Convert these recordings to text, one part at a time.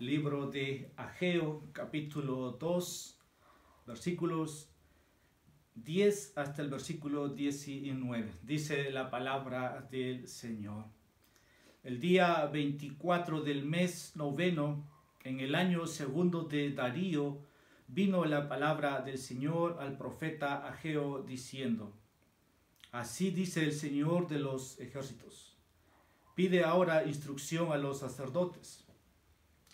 Libro de Ageo, capítulo 2, versículos 10 hasta el versículo 19. Dice la palabra del Señor. El día 24 del mes noveno, en el año segundo de Darío, vino la palabra del Señor al profeta Ageo diciendo: Así dice el Señor de los ejércitos: pide ahora instrucción a los sacerdotes.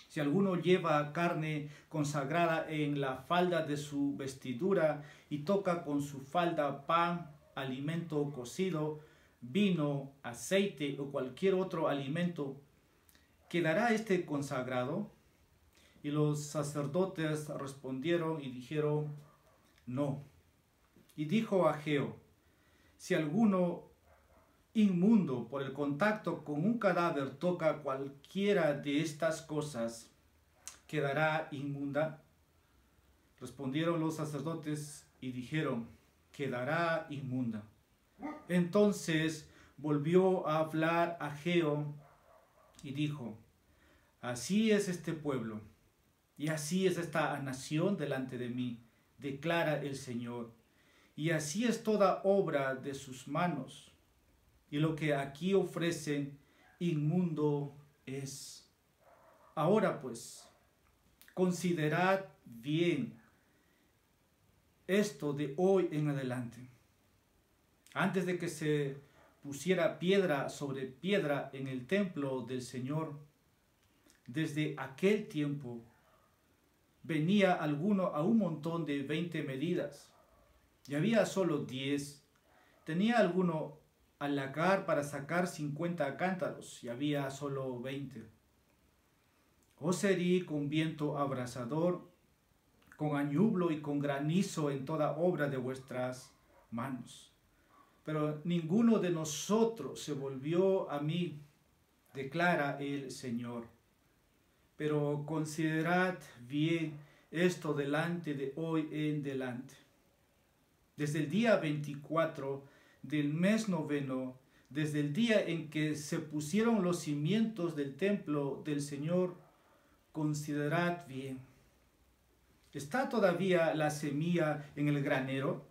Si alguno lleva carne consagrada en la falda de su vestidura y toca con su falda pan, alimento cocido, vino, aceite o cualquier otro alimento, ¿quedará este consagrado? Y los sacerdotes respondieron y dijeron: no. Y dijo Ageo: si alguno inmundo por el contacto con un cadáver toca cualquiera de estas cosas, ¿quedará inmunda? Respondieron los sacerdotes y dijeron: quedará inmunda. Entonces volvió a hablar Ageo y dijo: así es este pueblo y así es esta nación delante de mí, declara el Señor, y así es toda obra de sus manos. Y lo que aquí ofrecen, inmundo es. Ahora pues, considerad bien esto de hoy en adelante. Antes de que se pusiera piedra sobre piedra en el templo del Señor, desde aquel tiempo venía alguno a un montón de 20 medidas, y había solo 10. Tenía alguno al lagar para sacar 50 cántaros, y había solo 20. Os herí con viento abrasador, con añublo y con granizo en toda obra de vuestras manos. Pero ninguno de nosotros se volvió a mí, declara el Señor. Pero considerad bien esto delante de hoy en delante. Desde el día 24 del mes noveno, desde el día en que se pusieron los cimientos del templo del Señor, considerad bien. ¿Está todavía la semilla en el granero?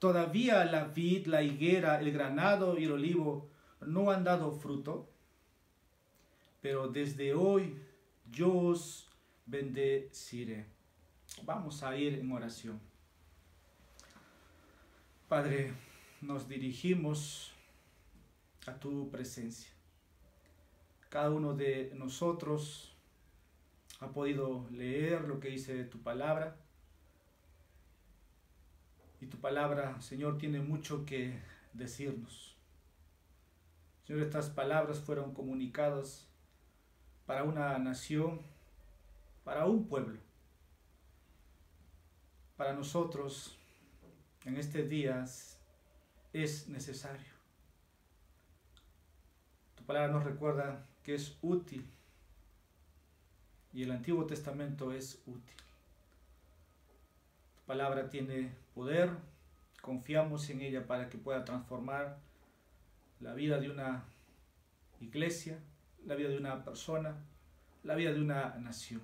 ¿Todavía la vid, la higuera, el granado y el olivo no han dado fruto? Pero desde hoy yo os bendeciré. Vamos a ir en oración. Padre, nos dirigimos a tu presencia. Cada uno de nosotros ha podido leer lo que dice tu palabra. Y tu palabra, Señor, tiene mucho que decirnos. Señor, estas palabras fueron comunicadas para una nación, para un pueblo. Para nosotros, en este día, es necesario. Tu palabra nos recuerda que es útil. Y el Antiguo Testamento es útil. Tu palabra tiene poder. Confiamos en ella para que pueda transformar la vida de una iglesia, la vida de una persona, la vida de una nación.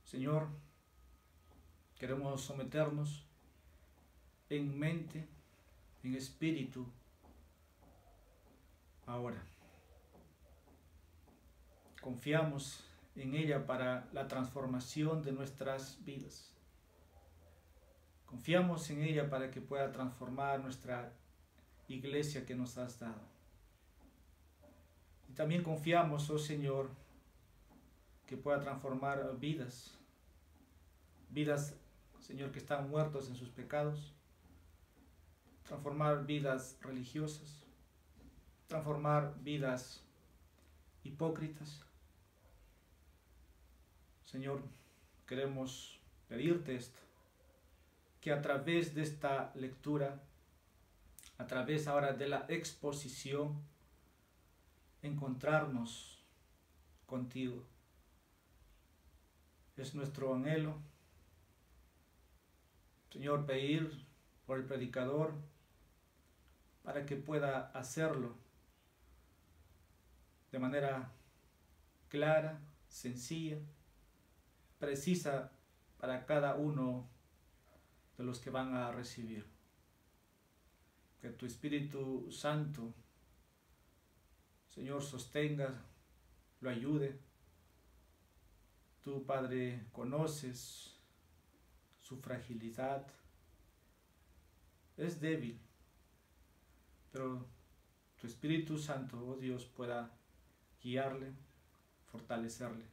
Señor, queremos someternos en mente, en espíritu, ahora. Confiamos en ella para la transformación de nuestras vidas. Confiamos en ella para que pueda transformar nuestra iglesia que nos has dado. Y también confiamos, oh Señor, que pueda transformar vidas, Señor, que están muertos en sus pecados, transformar vidas religiosas, transformar vidas hipócritas. Señor, queremos pedirte esto, que a través de esta lectura, a través ahora de la exposición, encontrarnos contigo. Es nuestro anhelo, Señor, pedir por el predicador para que pueda hacerlo de manera clara, sencilla, precisa para cada uno de los que van a recibir. Que tu Espíritu Santo, Señor, sostenga, lo ayude. Tú, Padre, conoces su fragilidad. Es débil, pero tu Espíritu Santo, oh Dios, pueda guiarle, fortalecerle.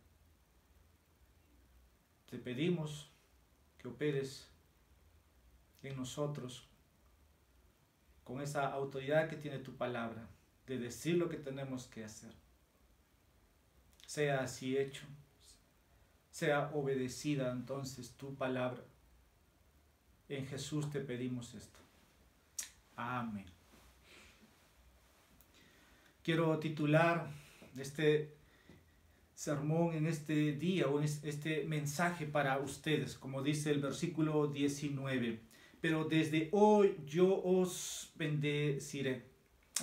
Te pedimos que operes en nosotros con esa autoridad que tiene tu palabra, de decir lo que tenemos que hacer. Sea así hecho, sea obedecida entonces tu palabra. En Jesús te pedimos esto. Amén. Quiero titular este sermón en este día, o este mensaje para ustedes, como dice el versículo 19. Pero desde hoy yo os bendeciré.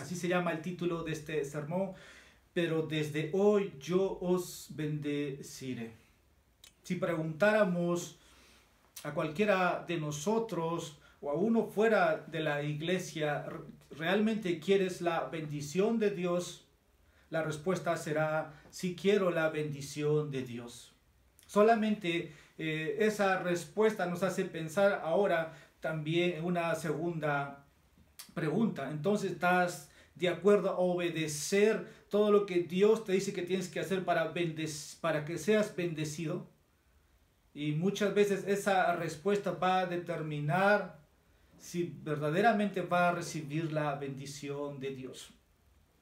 Así se llama el título de este sermón. Pero desde hoy yo os bendeciré. Si preguntáramos a cualquiera de nosotros o a uno fuera de la iglesia, ¿realmente quieres la bendición de Dios? La respuesta será, sí quiero la bendición de Dios. Solamente esa respuesta nos hace pensar ahora también en una segunda pregunta. Entonces, ¿estás de acuerdo a obedecer todo lo que Dios te dice que tienes que hacer para que seas bendecido? Y muchas veces esa respuesta va a determinar si verdaderamente va a recibir la bendición de Dios.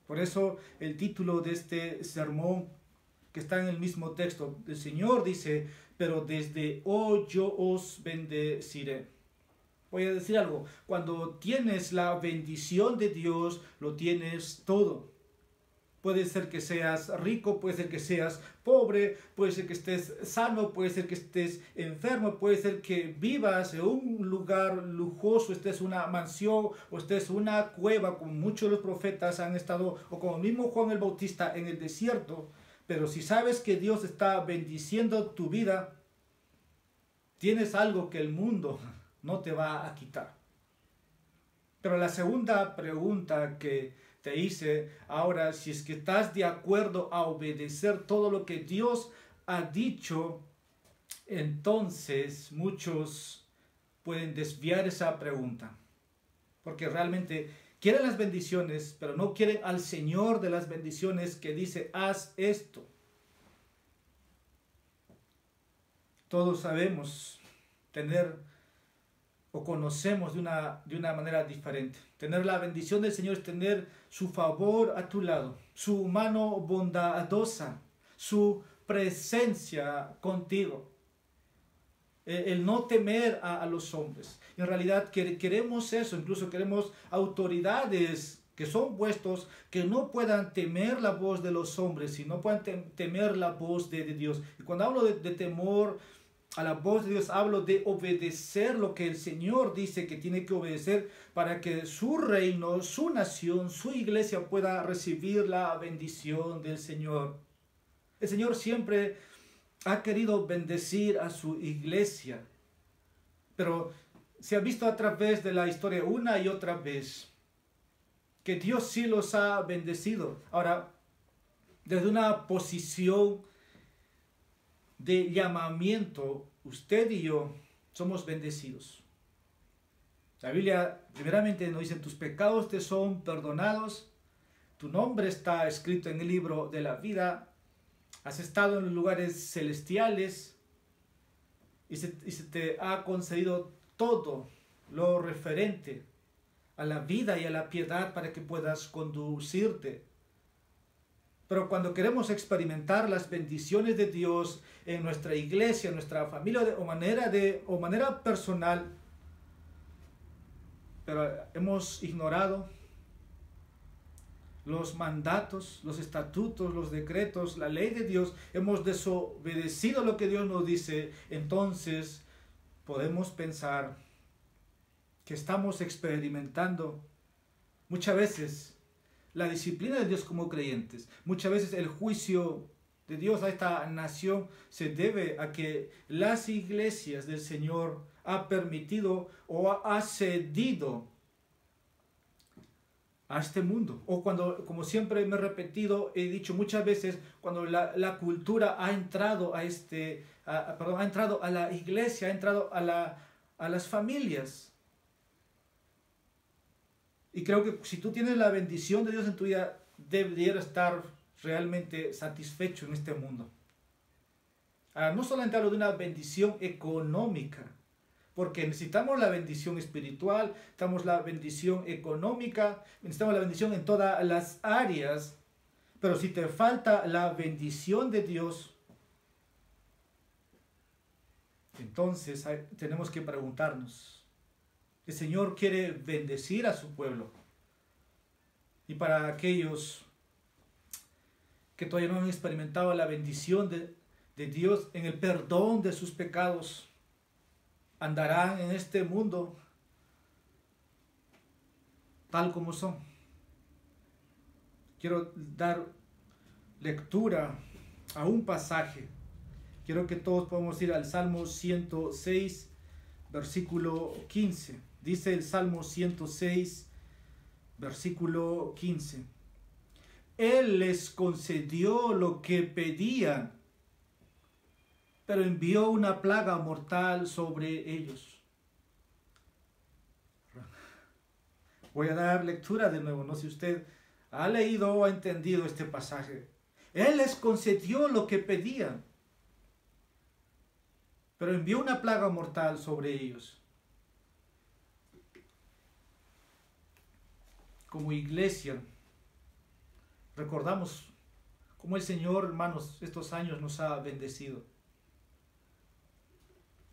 Por eso el título de este sermón, que está en el mismo texto, el Señor dice, pero desde hoy yo os bendeciré. Voy a decir algo, cuando tienes la bendición de Dios, lo tienes todo. Puede ser que seas rico, puede ser que seas pobre, puede ser que estés sano, puede ser que estés enfermo, puede ser que vivas en un lugar lujoso, estés en una mansión o estés en una cueva, como muchos de los profetas han estado, o como el mismo Juan el Bautista en el desierto. Pero si sabes que Dios está bendiciendo tu vida, tienes algo que el mundo no te va a quitar. Pero la segunda pregunta que te hice ahora, si es que estás de acuerdo a obedecer todo lo que Dios ha dicho, entonces muchos pueden desviar esa pregunta. Porque realmente quieren las bendiciones, pero no quieren al Señor de las bendiciones que dice, haz esto. Todos sabemos o conocemos de una manera diferente. Tener la bendición del Señor es tener su favor a tu lado, su mano bondadosa, su presencia contigo. El no temer a los hombres. En realidad queremos eso, incluso queremos autoridades que son puestos, que no puedan temer la voz de los hombres, y no puedan temer la voz de Dios. Y cuando hablo de temor a la voz de Dios, hablo de obedecer lo que el Señor dice que tiene que obedecer para que su reino, su nación, su iglesia pueda recibir la bendición del Señor. El Señor siempre ha querido bendecir a su iglesia, pero se ha visto a través de la historia una y otra vez que Dios sí los ha bendecido. Ahora, desde una posición de llamamiento, usted y yo somos bendecidos. La Biblia primeramente nos dice, tus pecados te son perdonados, tu nombre está escrito en el libro de la vida, has estado en los lugares celestiales y se te ha concedido todo lo referente a la vida y a la piedad para que puedas conducirte. Pero cuando queremos experimentar las bendiciones de Dios en nuestra iglesia, en nuestra familia o manera personal, pero hemos ignorado los mandatos, los estatutos, los decretos, la ley de Dios, hemos desobedecido lo que Dios nos dice, entonces podemos pensar que estamos experimentando muchas veces la disciplina de Dios como creyentes, muchas veces el juicio de Dios a esta nación se debe a que las iglesias del Señor ha permitido o ha cedido a este mundo. O cuando, como siempre me he repetido, he dicho muchas veces, cuando la cultura ha entrado a ha entrado a la iglesia, ha entrado a las familias. Y creo que si tú tienes la bendición de Dios en tu vida, deberías estar realmente satisfecho en este mundo. No solamente hablo de una bendición económica, porque necesitamos la bendición espiritual, necesitamos la bendición económica, necesitamos la bendición en todas las áreas, pero si te falta la bendición de Dios, entonces tenemos que preguntarnos, el Señor quiere bendecir a su pueblo, y para aquellos que todavía no han experimentado la bendición de Dios en el perdón de sus pecados, andarán en este mundo tal como son. Quiero dar lectura a un pasaje. Quiero que todos podamos ir al Salmo 106, versículo 15. Dice el Salmo 106, versículo 15. Él les concedió lo que pedían, pero envió una plaga mortal sobre ellos. Voy a dar lectura de nuevo, no sé si usted ha leído o ha entendido este pasaje. Él les concedió lo que pedían, pero envió una plaga mortal sobre ellos. Como iglesia, recordamos cómo el Señor, hermanos, estos años nos ha bendecido.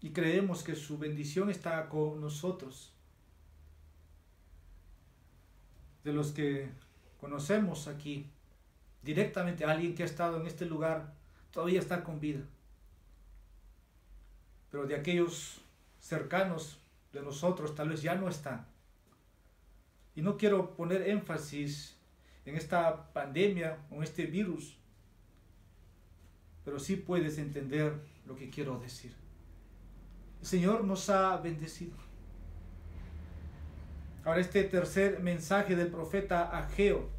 Y creemos que su bendición está con nosotros. De los que conocemos aquí, directamente alguien que ha estado en este lugar, todavía está con vida. Pero de aquellos cercanos de nosotros, tal vez ya no están. Y no quiero poner énfasis en esta pandemia o en este virus, pero sí puedes entender lo que quiero decir. El Señor nos ha bendecido. Ahora este tercer mensaje del profeta Ageo.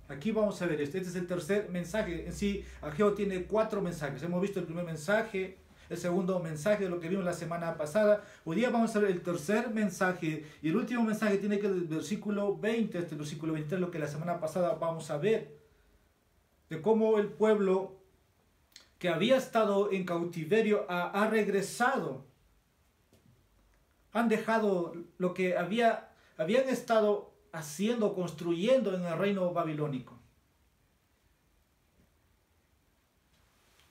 Aquí vamos a ver este es el tercer mensaje. En sí, Ageo tiene 4 mensajes. Hemos visto el primer mensaje, el segundo mensaje de lo que vimos la semana pasada. Hoy día vamos a ver el tercer mensaje. Y el último mensaje tiene que ver del versículo 20 hasta el versículo 23, lo que la semana pasada vamos a ver. De cómo el pueblo que había estado en cautiverio ha regresado. Han dejado lo que habían estado haciendo, construyendo en el reino babilónico.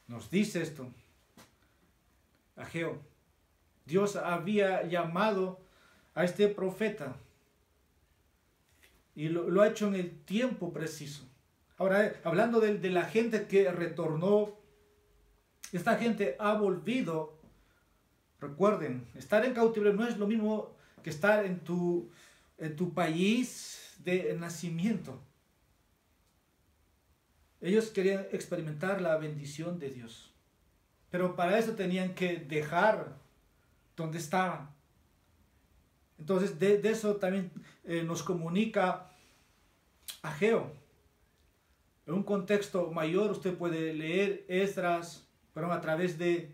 Nos dice esto Ageo. Dios había llamado a este profeta y lo ha hecho en el tiempo preciso. Ahora, hablando de la gente que retornó, esta gente ha volvido. Recuerden, estar en cautiverio no es lo mismo que estar en tu país de nacimiento. Ellos querían experimentar la bendición de Dios, pero para eso tenían que dejar donde estaban. Entonces de eso también nos comunica Ageo. En un contexto mayor usted puede leer Esdras, a través de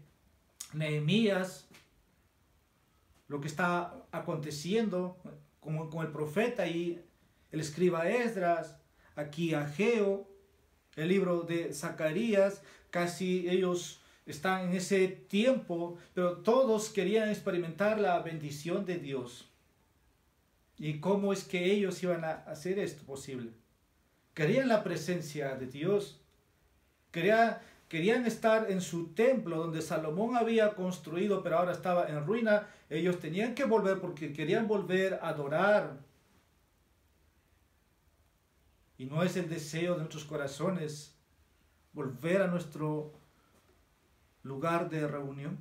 Nehemías, lo que está aconteciendo con el profeta y el escriba Esdras, aquí Ageo, el libro de Zacarías. Casi ellos están en ese tiempo, pero todos querían experimentar la bendición de Dios. ¿Y cómo es que ellos iban a hacer esto posible? Querían la presencia de Dios, querían estar en su templo donde Salomón había construido, pero ahora estaba en ruina. Ellos tenían que volver porque querían volver a adorar. Y no es el deseo de nuestros corazones volver a nuestro lugar de reunión.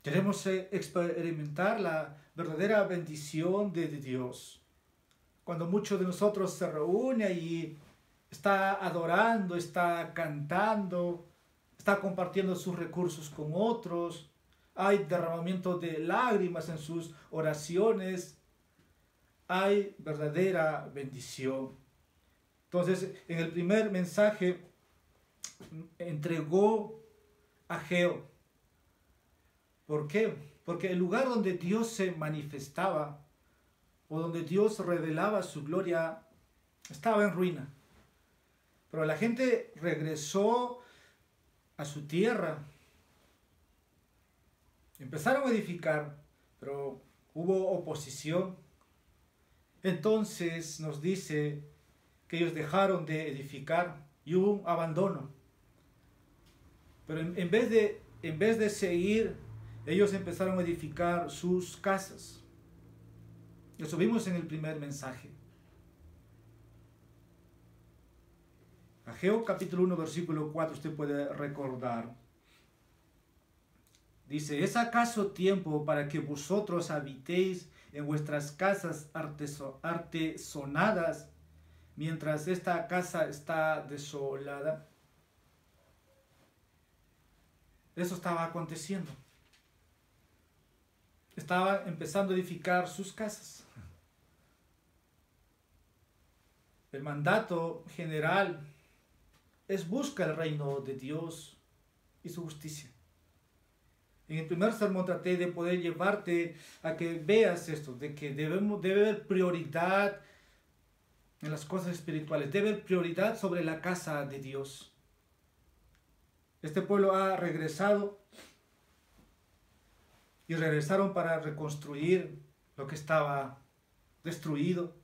Queremos experimentar la verdadera bendición de Dios. Cuando muchos de nosotros se reúnen y está adorando, está cantando, está compartiendo sus recursos con otros. Hay derramamiento de lágrimas en sus oraciones. Hay verdadera bendición. Entonces, en el primer mensaje entregó a Ageo. ¿Por qué? Porque el lugar donde Dios se manifestaba o donde Dios revelaba su gloria estaba en ruina. Pero la gente regresó a su tierra. Empezaron a edificar, pero hubo oposición. Entonces nos dice que ellos dejaron de edificar y hubo un abandono. Pero en vez de seguir, ellos empezaron a edificar sus casas. Eso vimos en el primer mensaje. Ageo capítulo 1 versículo 4 usted puede recordar. Dice, ¿es acaso tiempo para que vosotros habitéis en vuestras casas artesonadas mientras esta casa está desolada? Eso estaba aconteciendo. Estaba empezando a edificar sus casas. El mandato general es busca el reino de Dios y su justicia. En el primer sermón traté de poder llevarte a que veas esto, de que debe haber prioridad en las cosas espirituales, debe haber prioridad sobre la casa de Dios. Este pueblo ha regresado y regresaron para reconstruir lo que estaba destruido.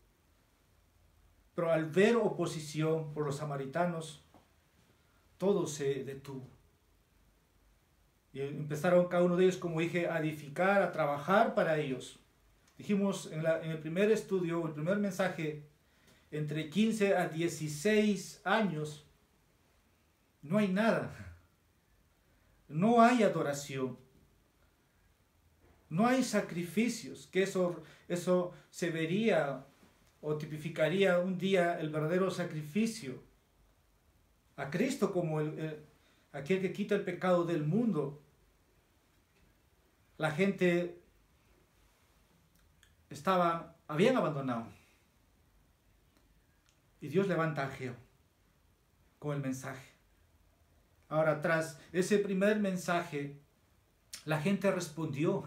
Pero al ver oposición por los samaritanos, todo se detuvo. Y empezaron cada uno de ellos, como dije, a edificar, a trabajar para ellos. Dijimos en el primer estudio, el primer mensaje, entre 15 a 16 años, no hay nada. No hay adoración. No hay sacrificios, que eso se vería o tipificaría un día el verdadero sacrificio. A Cristo como aquel que quita el pecado del mundo. La gente habían abandonado. Y Dios levanta a Ageo con el mensaje. Ahora, tras ese primer mensaje, la gente respondió.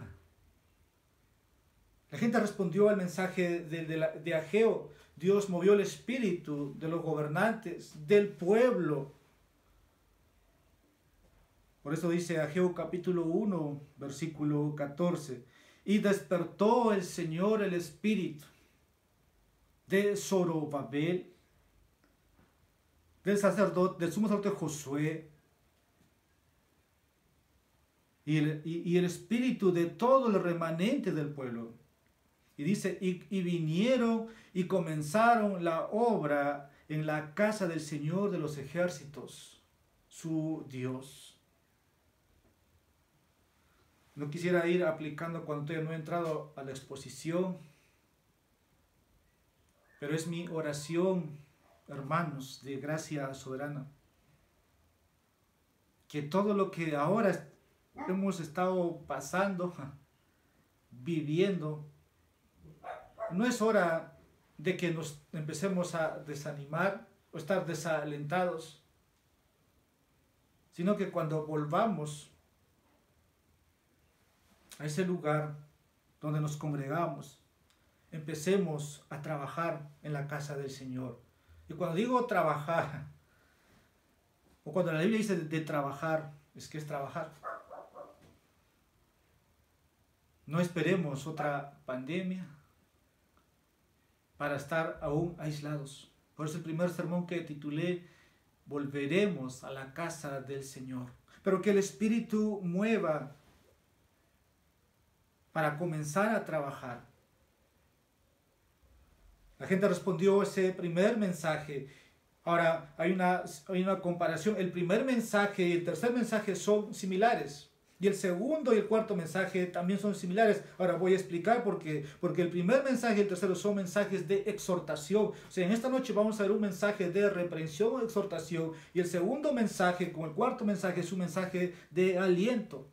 La gente respondió al mensaje de Ageo. Dios movió el espíritu de los gobernantes, del pueblo. Por eso dice Ageo capítulo 1, versículo 14. Y despertó el Señor el espíritu de Zorobabel, del sumo sacerdote Josué, y el espíritu de todo el remanente del pueblo. Y dice, y vinieron y comenzaron la obra en la casa del Señor de los ejércitos, su Dios. No quisiera ir aplicando cuando todavía no he entrado a la exposición, pero es mi oración, hermanos, de gracia soberana, que todo lo que ahora hemos estado pasando, viviendo, no es hora de que nos empecemos a desanimar o estar desalentados, sino que cuando volvamos a ese lugar donde nos congregamos, empecemos a trabajar en la casa del Señor. Y cuando digo trabajar, o cuando la Biblia dice de trabajar, es que es trabajar. No esperemos otra pandemia para estar aún aislados. Por eso el primer sermón que titulé, volveremos a la casa del Señor. Pero que el Espíritu mueva para comenzar a trabajar. La gente respondió ese primer mensaje. Ahora hay una comparación. El primer mensaje y el tercer mensaje son similares. Y el segundo y el cuarto mensaje también son similares. Ahora voy a explicar por qué. Porque el primer mensaje y el tercero son mensajes de exhortación. O sea, en esta noche vamos a ver un mensaje de reprensión o exhortación. Y el segundo mensaje, como el cuarto mensaje, es un mensaje de aliento.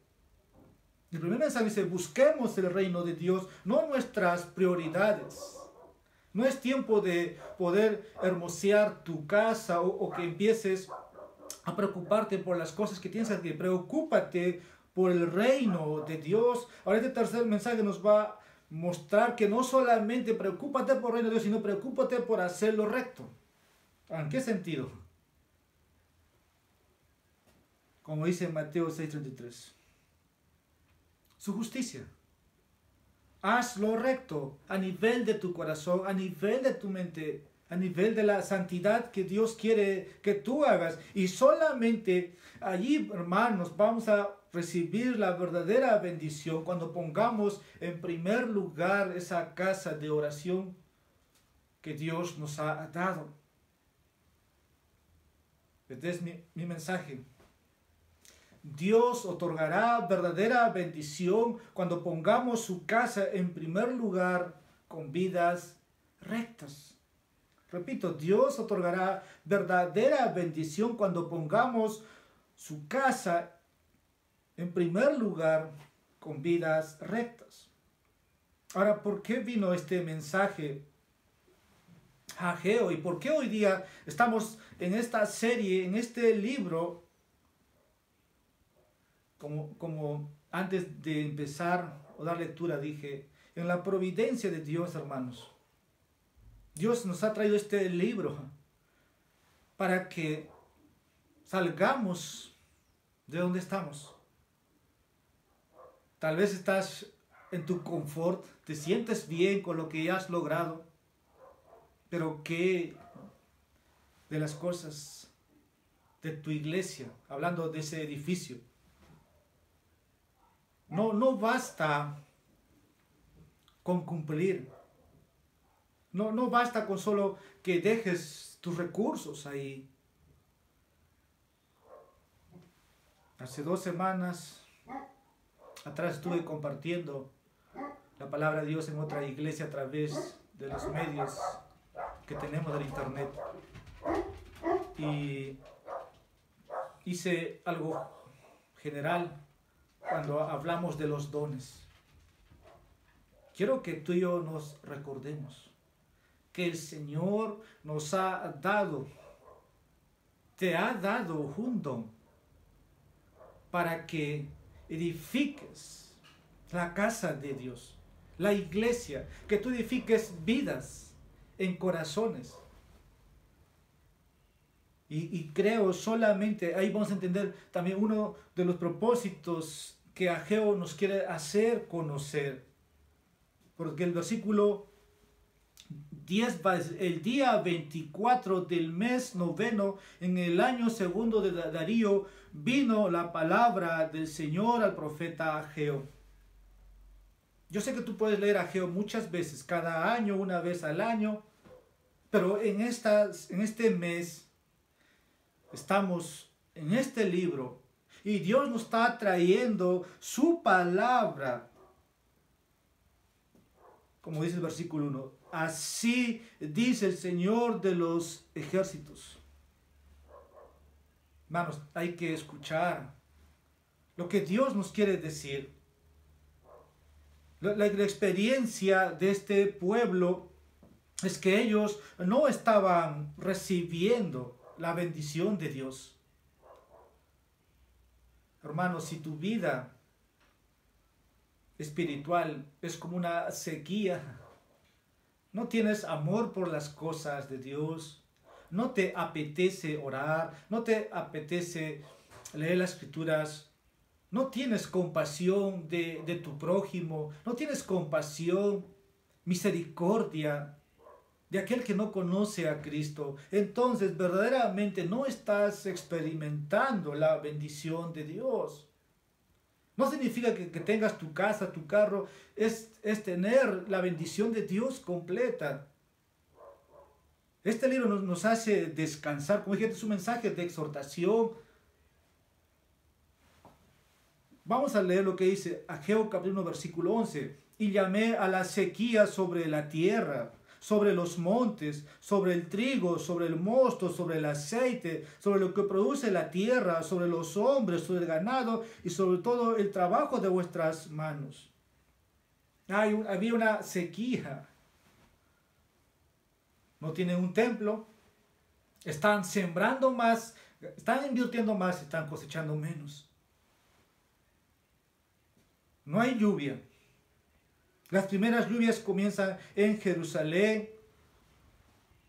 El primer mensaje dice, busquemos el reino de Dios, no nuestras prioridades. No es tiempo de poder hermosear tu casa o que empieces a preocuparte por las cosas que tienes aquí. Preocúpate por el reino de Dios. Ahora este tercer mensaje nos va a mostrar que no solamente preocúpate por el reino de Dios, sino preocúpate por hacer lo recto. ¿En qué sentido? Como dice Mateo 6:33. Su justicia. Haz lo recto a nivel de tu corazón, a nivel de tu mente, a nivel de la santidad que Dios quiere que tú hagas. Y solamente allí, hermanos, vamos a recibir la verdadera bendición cuando pongamos en primer lugar esa casa de oración que Dios nos ha dado. Este es mi mensaje. Dios otorgará verdadera bendición cuando pongamos su casa en primer lugar con vidas rectas. Repito, Dios otorgará verdadera bendición cuando pongamos su casa en primer lugar con vidas rectas. Ahora, ¿por qué vino este mensaje a Ageo? ¿Y por qué hoy día estamos en esta serie, en este libro? Como antes de empezar o dar lectura dije, en la providencia de Dios, hermanos. Dios nos ha traído este libro para que salgamos de donde estamos. Tal vez estás en tu confort, te sientes bien con lo que ya has logrado, pero ¿qué de las cosas de tu iglesia? Hablando de ese edificio. No basta con cumplir. No basta con solo que dejes tus recursos ahí. Hace 2 semanas atrás estuve compartiendo la palabra de Dios en otra iglesia a través de los medios que tenemos del internet. Y hice algo general cuando hablamos de los dones. Quiero que tú y yo nos recordemos que el Señor nos ha dado, te ha dado un don para que edifiques la casa de Dios, la iglesia, que tú edifiques vidas en corazones. Y creo solamente, ahí vamos a entender también uno de los propósitos que Ageo nos quiere hacer conocer. Porque el versículo 10 va, el día 24 del mes noveno, en el año segundo de Darío, vino la palabra del Señor al profeta Ageo. Yo sé que tú puedes leer Ageo muchas veces, cada año, una vez al año, pero en este mes estamos en este libro y Dios nos está trayendo su palabra. Como dice el versículo 1, así dice el Señor de los ejércitos. Hermanos, hay que escuchar lo que Dios nos quiere decir. La experiencia de este pueblo es que ellos no estaban recibiendo la bendición de Dios. Hermanos, si tu vida espiritual es como una sequía, no tienes amor por las cosas de Dios, no te apetece orar, no te apetece leer las escrituras, no tienes compasión de tu prójimo, no tienes compasión, misericordia de aquel que no conoce a Cristo, entonces verdaderamente no estás experimentando la bendición de Dios. No significa que tengas tu casa, tu carro, es tener la bendición de Dios completa. Este libro nos hace descansar, como dije, es un mensaje de exhortación. Vamos a leer lo que dice Ageo capítulo 1, versículo 11. Y llamé a la sequía sobre la tierra, sobre los montes, sobre el trigo, sobre el mosto, sobre el aceite, sobre lo que produce la tierra, sobre los hombres, sobre el ganado y sobre todo el trabajo de vuestras manos. Había una sequía. No tienen un templo, están sembrando más, están invirtiendo más, están cosechando menos. No hay lluvia. Las primeras lluvias comienzan en Jerusalén.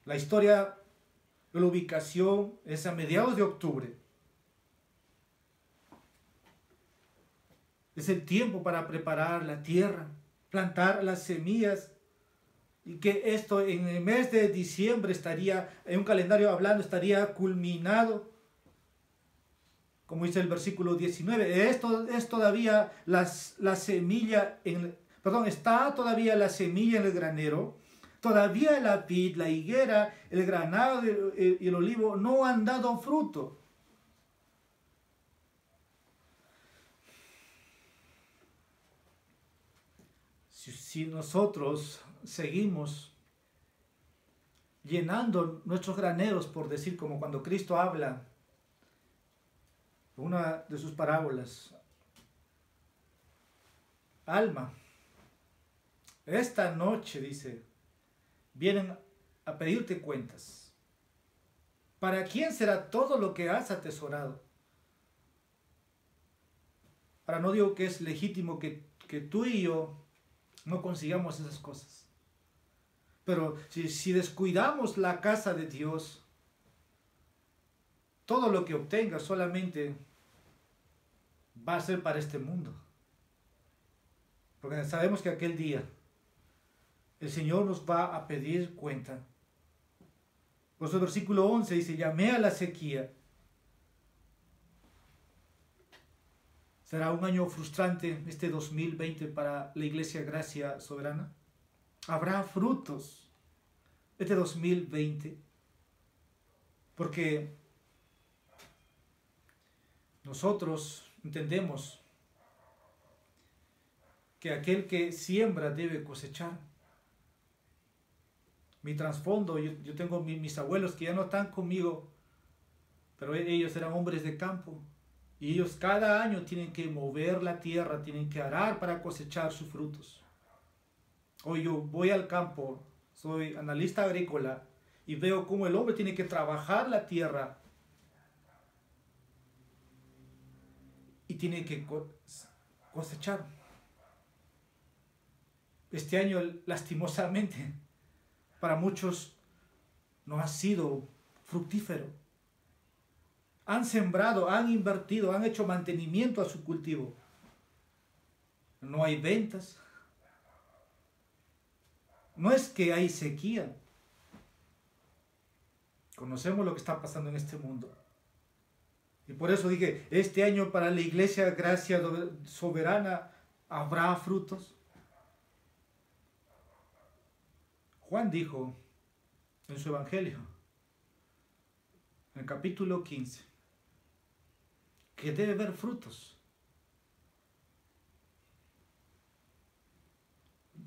La historia de la ubicación es a mediados de octubre. Es el tiempo para preparar la tierra, plantar las semillas, y que esto en el mes de diciembre estaría, en un calendario hablando, estaría culminado. Como dice el versículo 19, esto es todavía la semilla, está todavía la semilla en el granero, todavía la vid, la higuera, el granado y el olivo no han dado fruto. Si nosotros seguimos llenando nuestros graneros, por decir, como cuando Cristo habla, una de sus parábolas, alma, esta noche, dice, vienen a pedirte cuentas. ¿Para quién será todo lo que has atesorado? Ahora, no digo que es legítimo que tú y yo no consigamos esas cosas. Pero si descuidamos la casa de Dios, todo lo que obtenga solamente va a ser para este mundo. Porque sabemos que aquel día el Señor nos va a pedir cuenta. Por eso el versículo 11 dice, llamé a la sequía. ¿Será un año frustrante este 2020 para la Iglesia Gracia Soberana? ¿Habrá frutos este 2020? Porque nosotros entendemos que aquel que siembra debe cosechar. Mi trasfondo, yo tengo mis abuelos que ya no están conmigo, pero ellos eran hombres de campo. Y ellos cada año tienen que mover la tierra, tienen que arar para cosechar sus frutos. Hoy yo voy al campo, soy analista agrícola, y veo cómo el hombre tiene que trabajar la tierra y tiene que cosechar. Este año, lastimosamente, para muchos no ha sido fructífero. Han sembrado, han invertido, han hecho mantenimiento a su cultivo. No hay ventas. No es que hay sequía. Conocemos lo que está pasando en este mundo. Y por eso dije, este año para la Iglesia Gracia Soberana habrá frutos. Juan dijo en su Evangelio, en el capítulo 15, que debe haber frutos.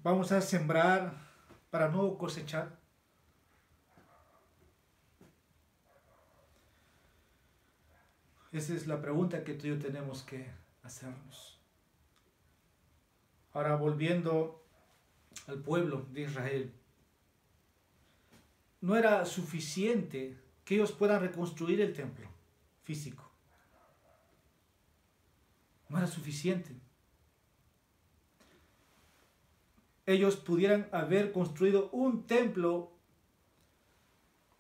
Vamos a sembrar para no cosechar. Esa es la pregunta que tú y yo tenemos que hacernos. Ahora, volviendo al pueblo de Israel, no era suficiente que ellos puedan reconstruir el templo físico. No era suficiente. Ellos pudieran haber construido un templo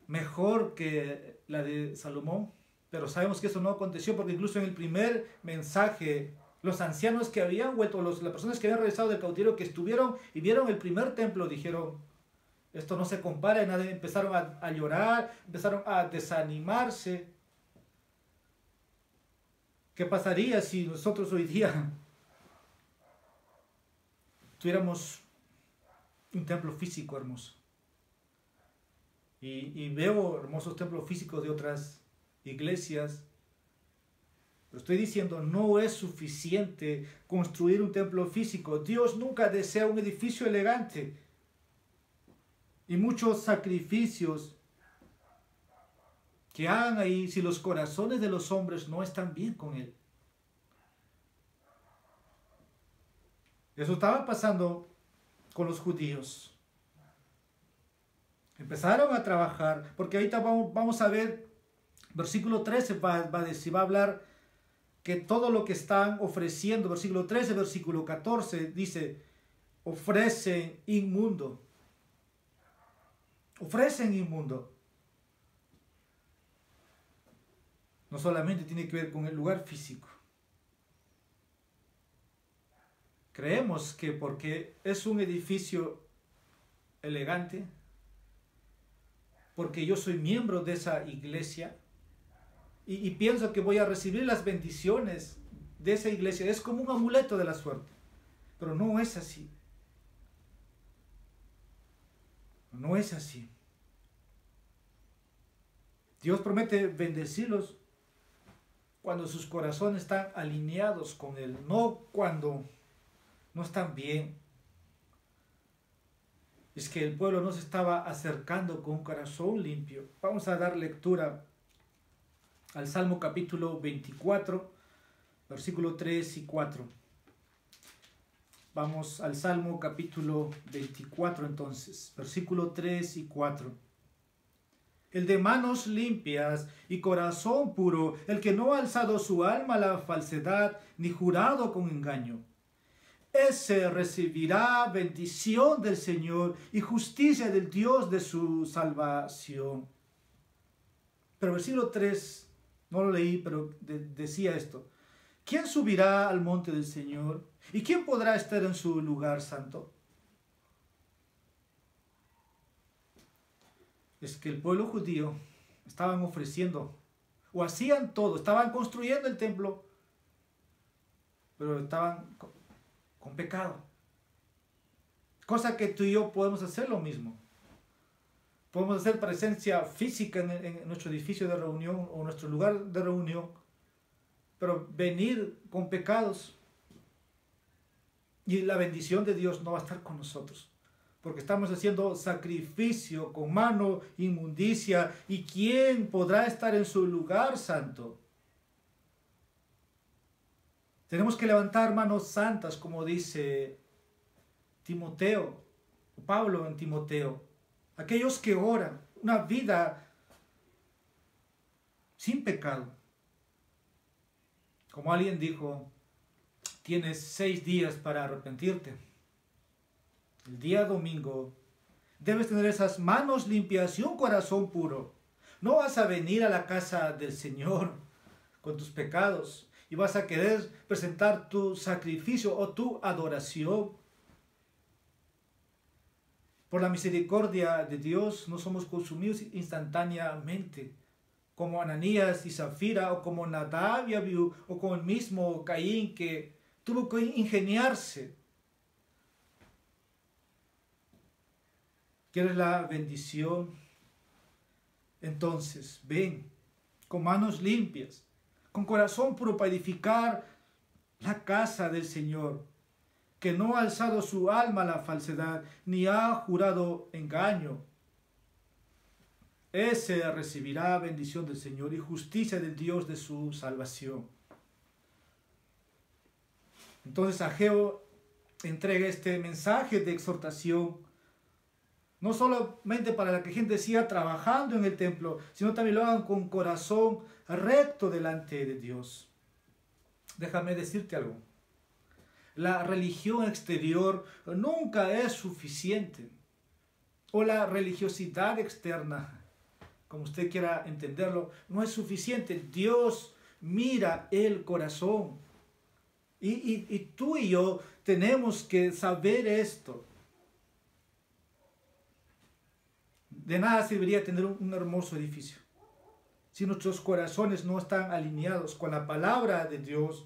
mejor que la de Salomón, pero sabemos que eso no aconteció, porque incluso en el primer mensaje, los ancianos que habían vuelto, las personas que habían regresado del cautiverio, que estuvieron y vieron el primer templo, dijeron, esto no se compara, y nadie, empezaron a llorar, empezaron a desanimarse. ¿Qué pasaría si nosotros hoy día tuviéramos un templo físico hermoso? Y veo hermosos templos físicos de otras iglesias, Pero estoy diciendo, no es suficiente construir un templo físico. Dios nunca desea un edificio elegante y muchos sacrificios que hagan ahí si los corazones de los hombres no están bien con Él. Eso estaba pasando con los judíos. Empezaron a trabajar, porque ahorita vamos a ver, versículo 13 va a hablar que todo lo que están ofreciendo, versículo 13, versículo 14, dice, ofrecen inmundo. Ofrecen inmundo. No solamente tiene que ver con el lugar físico. Creemos que porque es un edificio elegante, porque yo soy miembro de esa iglesia y pienso que voy a recibir las bendiciones de esa iglesia, es como un amuleto de la suerte. Pero no es así. No es así. Dios promete bendecirlos cuando sus corazones están alineados con Él, no cuando no están bien. Es que el pueblo no se estaba acercando con un corazón limpio. Vamos a dar lectura al Salmo capítulo 24, versículo 3 y 4. Vamos al Salmo capítulo 24 entonces, versículo 3 y 4. El de manos limpias y corazón puro, el que no ha alzado su alma a la falsedad, ni jurado con engaño. Ese recibirá bendición del Señor y justicia del Dios de su salvación. Pero versículo 3, no lo leí, pero decía esto. ¿Quién subirá al monte del Señor? ¿Y quién podrá estar en su lugar santo? Es que el pueblo judío estaban ofreciendo, o hacían todo, estaban construyendo el templo, pero estaban con pecado. Cosa que tú y yo podemos hacer lo mismo. Podemos hacer presencia física en nuestro edificio de reunión o nuestro lugar de reunión, pero venir con pecados y la bendición de Dios no va a estar con nosotros. Porque estamos haciendo sacrificio con mano inmundicia. ¿Y quién podrá estar en su lugar santo? Tenemos que levantar manos santas, como dice Timoteo, Pablo en Timoteo. Aquellos que oran una vida sin pecado. Como alguien dijo, tienes 6 días para arrepentirte. El día domingo debes tener esas manos limpias y un corazón puro. No vas a venir a la casa del Señor con tus pecados y vas a querer presentar tu sacrificio o tu adoración. Por la misericordia de Dios no somos consumidos instantáneamente, como Ananías y Zafira, o como Nadab y Abiú, o como el mismo Caín que tuvo que ingeniarse. ¿Quieres la bendición? Entonces, ven, con manos limpias, con corazón puro para edificar la casa del Señor, que no ha alzado su alma a la falsedad, ni ha jurado engaño. Ese recibirá bendición del Señor y justicia del Dios de su salvación. Entonces Ageo entrega este mensaje de exhortación, no solamente para la que gente siga trabajando en el templo, sino también lo hagan con corazón recto delante de Dios. Déjame decirte algo. La religión exterior nunca es suficiente. O la religiosidad externa, como usted quiera entenderlo, no es suficiente. Dios mira el corazón. Y tú y yo tenemos que saber esto. De nada serviría tener un hermoso edificio si nuestros corazones no están alineados con la palabra de Dios,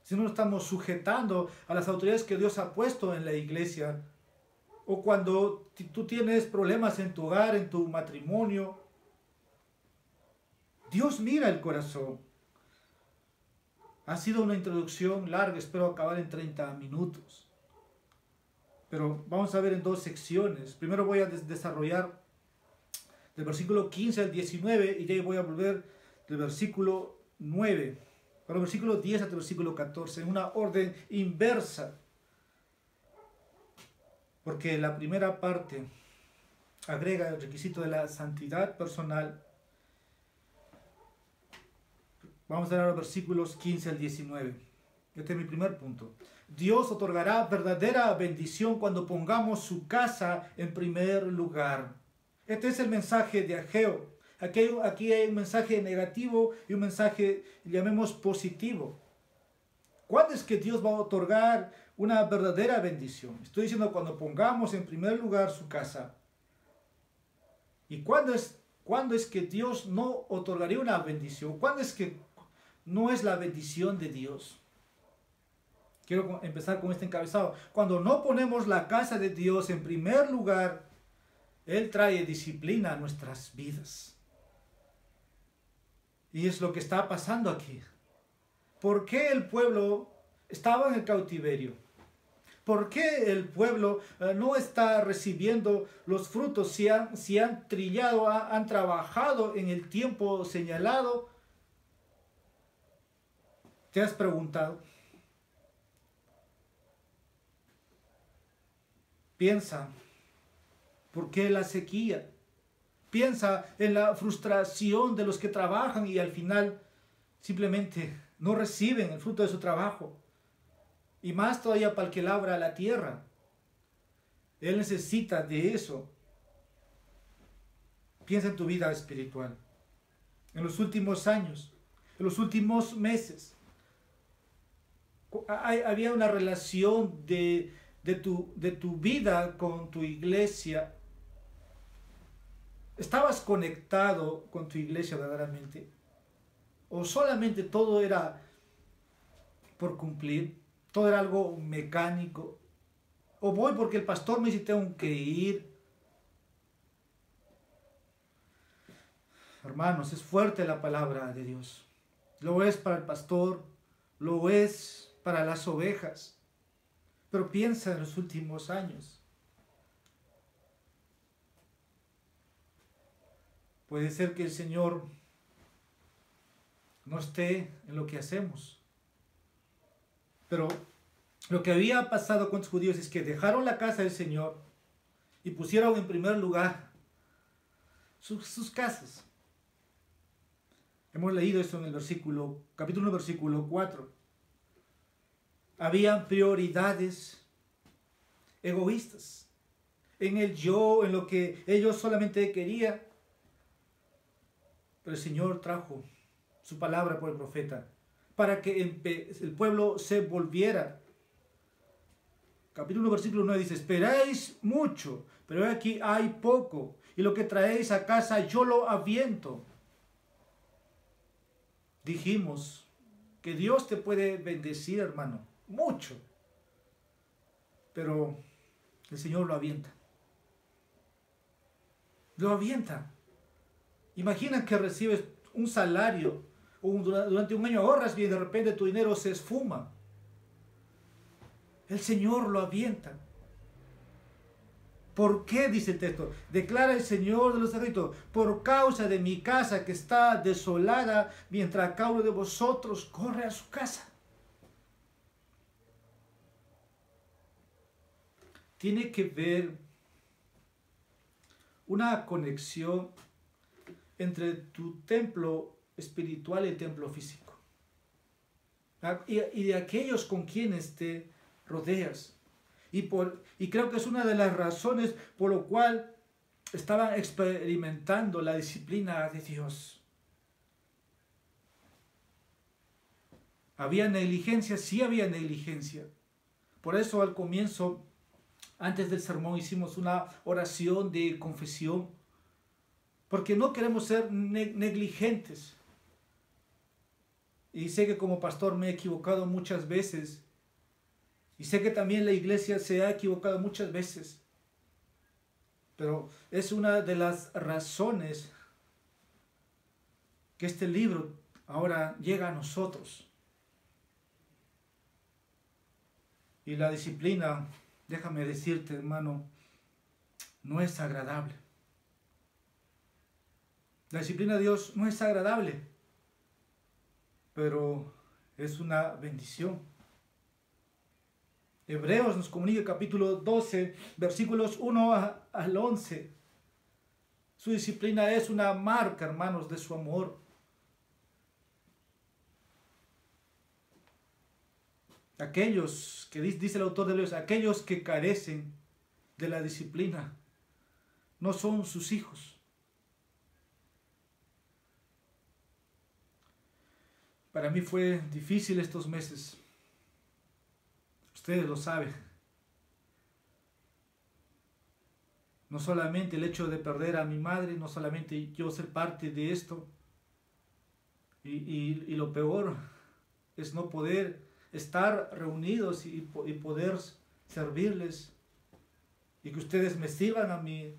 si no estamos sujetando a las autoridades que Dios ha puesto en la iglesia, o cuando tú tienes problemas en tu hogar, en tu matrimonio. Dios mira el corazón. Ha sido una introducción larga, espero acabar en 30 minutos. Pero vamos a ver en dos secciones. Primero voy a desarrollar del versículo 15 al 19 y de ahí voy a volver del versículo 9, para el versículo 10 hasta el versículo 14, en una orden inversa. Porque la primera parte agrega el requisito de la santidad personal. Vamos a ver los versículos 15 al 19. Este es mi primer punto. Dios otorgará verdadera bendición cuando pongamos su casa en primer lugar. Este es el mensaje de Ageo. Aquí hay un mensaje negativo y un mensaje, llamemos, positivo. ¿Cuándo es que Dios va a otorgar una verdadera bendición? Estoy diciendo cuando pongamos en primer lugar su casa. ¿Y cuándo es que Dios no otorgaría una bendición? ¿Cuándo es que no es la bendición de Dios? Quiero empezar con este encabezado. Cuando no ponemos la casa de Dios en primer lugar, Él trae disciplina a nuestras vidas. Y es lo que está pasando aquí. ¿Por qué el pueblo estaba en el cautiverio? ¿Por qué el pueblo no está recibiendo los frutos si han trillado, han trabajado en el tiempo señalado? ¿Te has preguntado? Piensa, ¿por qué la sequía? Piensa en la frustración de los que trabajan y al final simplemente no reciben el fruto de su trabajo. Y más todavía para el que labra la tierra. Él necesita de eso. Piensa en tu vida espiritual. En los últimos años, en los últimos meses, había una relación de tu vida con tu iglesia. ¿Estabas conectado con tu iglesia verdaderamente? ¿O solamente todo era por cumplir? ¿Todo era algo mecánico? ¿O voy porque el pastor me dice tengo que ir? Hermanos, es fuerte la palabra de Dios. Lo es para el pastor, lo es para las ovejas. Pero piensa en los últimos años. Puede ser que el Señor no esté en lo que hacemos. Pero lo que había pasado con los judíos es que dejaron la casa del Señor y pusieron en primer lugar sus casas. Hemos leído eso en el capítulo 1, versículo 4. Habían prioridades egoístas. En el yo, en lo que ellos solamente querían. Pero el Señor trajo su palabra por el profeta para que el pueblo se volviera. Capítulo 1, versículo 9 dice, esperáis mucho, pero aquí hay poco, y lo que traéis a casa yo lo aviento. Dijimos que Dios te puede bendecir, hermano, mucho, pero el Señor lo avienta. Lo avienta. Imagina que recibes un salario o durante un año ahorras bien y de repente tu dinero se esfuma. El Señor lo avienta. ¿Por qué? Dice el texto. Declara el Señor de los ejércitos, por causa de mi casa que está desolada, mientras cada uno de vosotros corre a su casa. Tiene que ver una conexión entre tu templo espiritual y el templo físico. Y de aquellos con quienes te rodeas. Y creo que es una de las razones por lo cual estaban experimentando la disciplina de Dios. ¿Había negligencia? Sí había negligencia. Por eso al comienzo, antes del sermón, hicimos una oración de confesión. Porque no queremos ser negligentes. Y sé que como pastor me he equivocado muchas veces. Y sé que también la iglesia se ha equivocado muchas veces. Pero es una de las razones que este libro ahora llega a nosotros. Y la disciplina, déjame decirte, hermano, no es agradable. La disciplina de Dios no es agradable, pero es una bendición. Hebreos nos comunica capítulo 12, versículos 1 al 11. Su disciplina es una marca, hermanos, de su amor. Aquellos que dice el autor de Hebreos, aquellos que carecen de la disciplina no son sus hijos. Para mí fue difícil estos meses. Ustedes lo saben. No solamente el hecho de perder a mi madre, no solamente yo ser parte de esto. Y lo peor es no poder estar reunidos y poder servirles. Y que ustedes me sirvan a mí.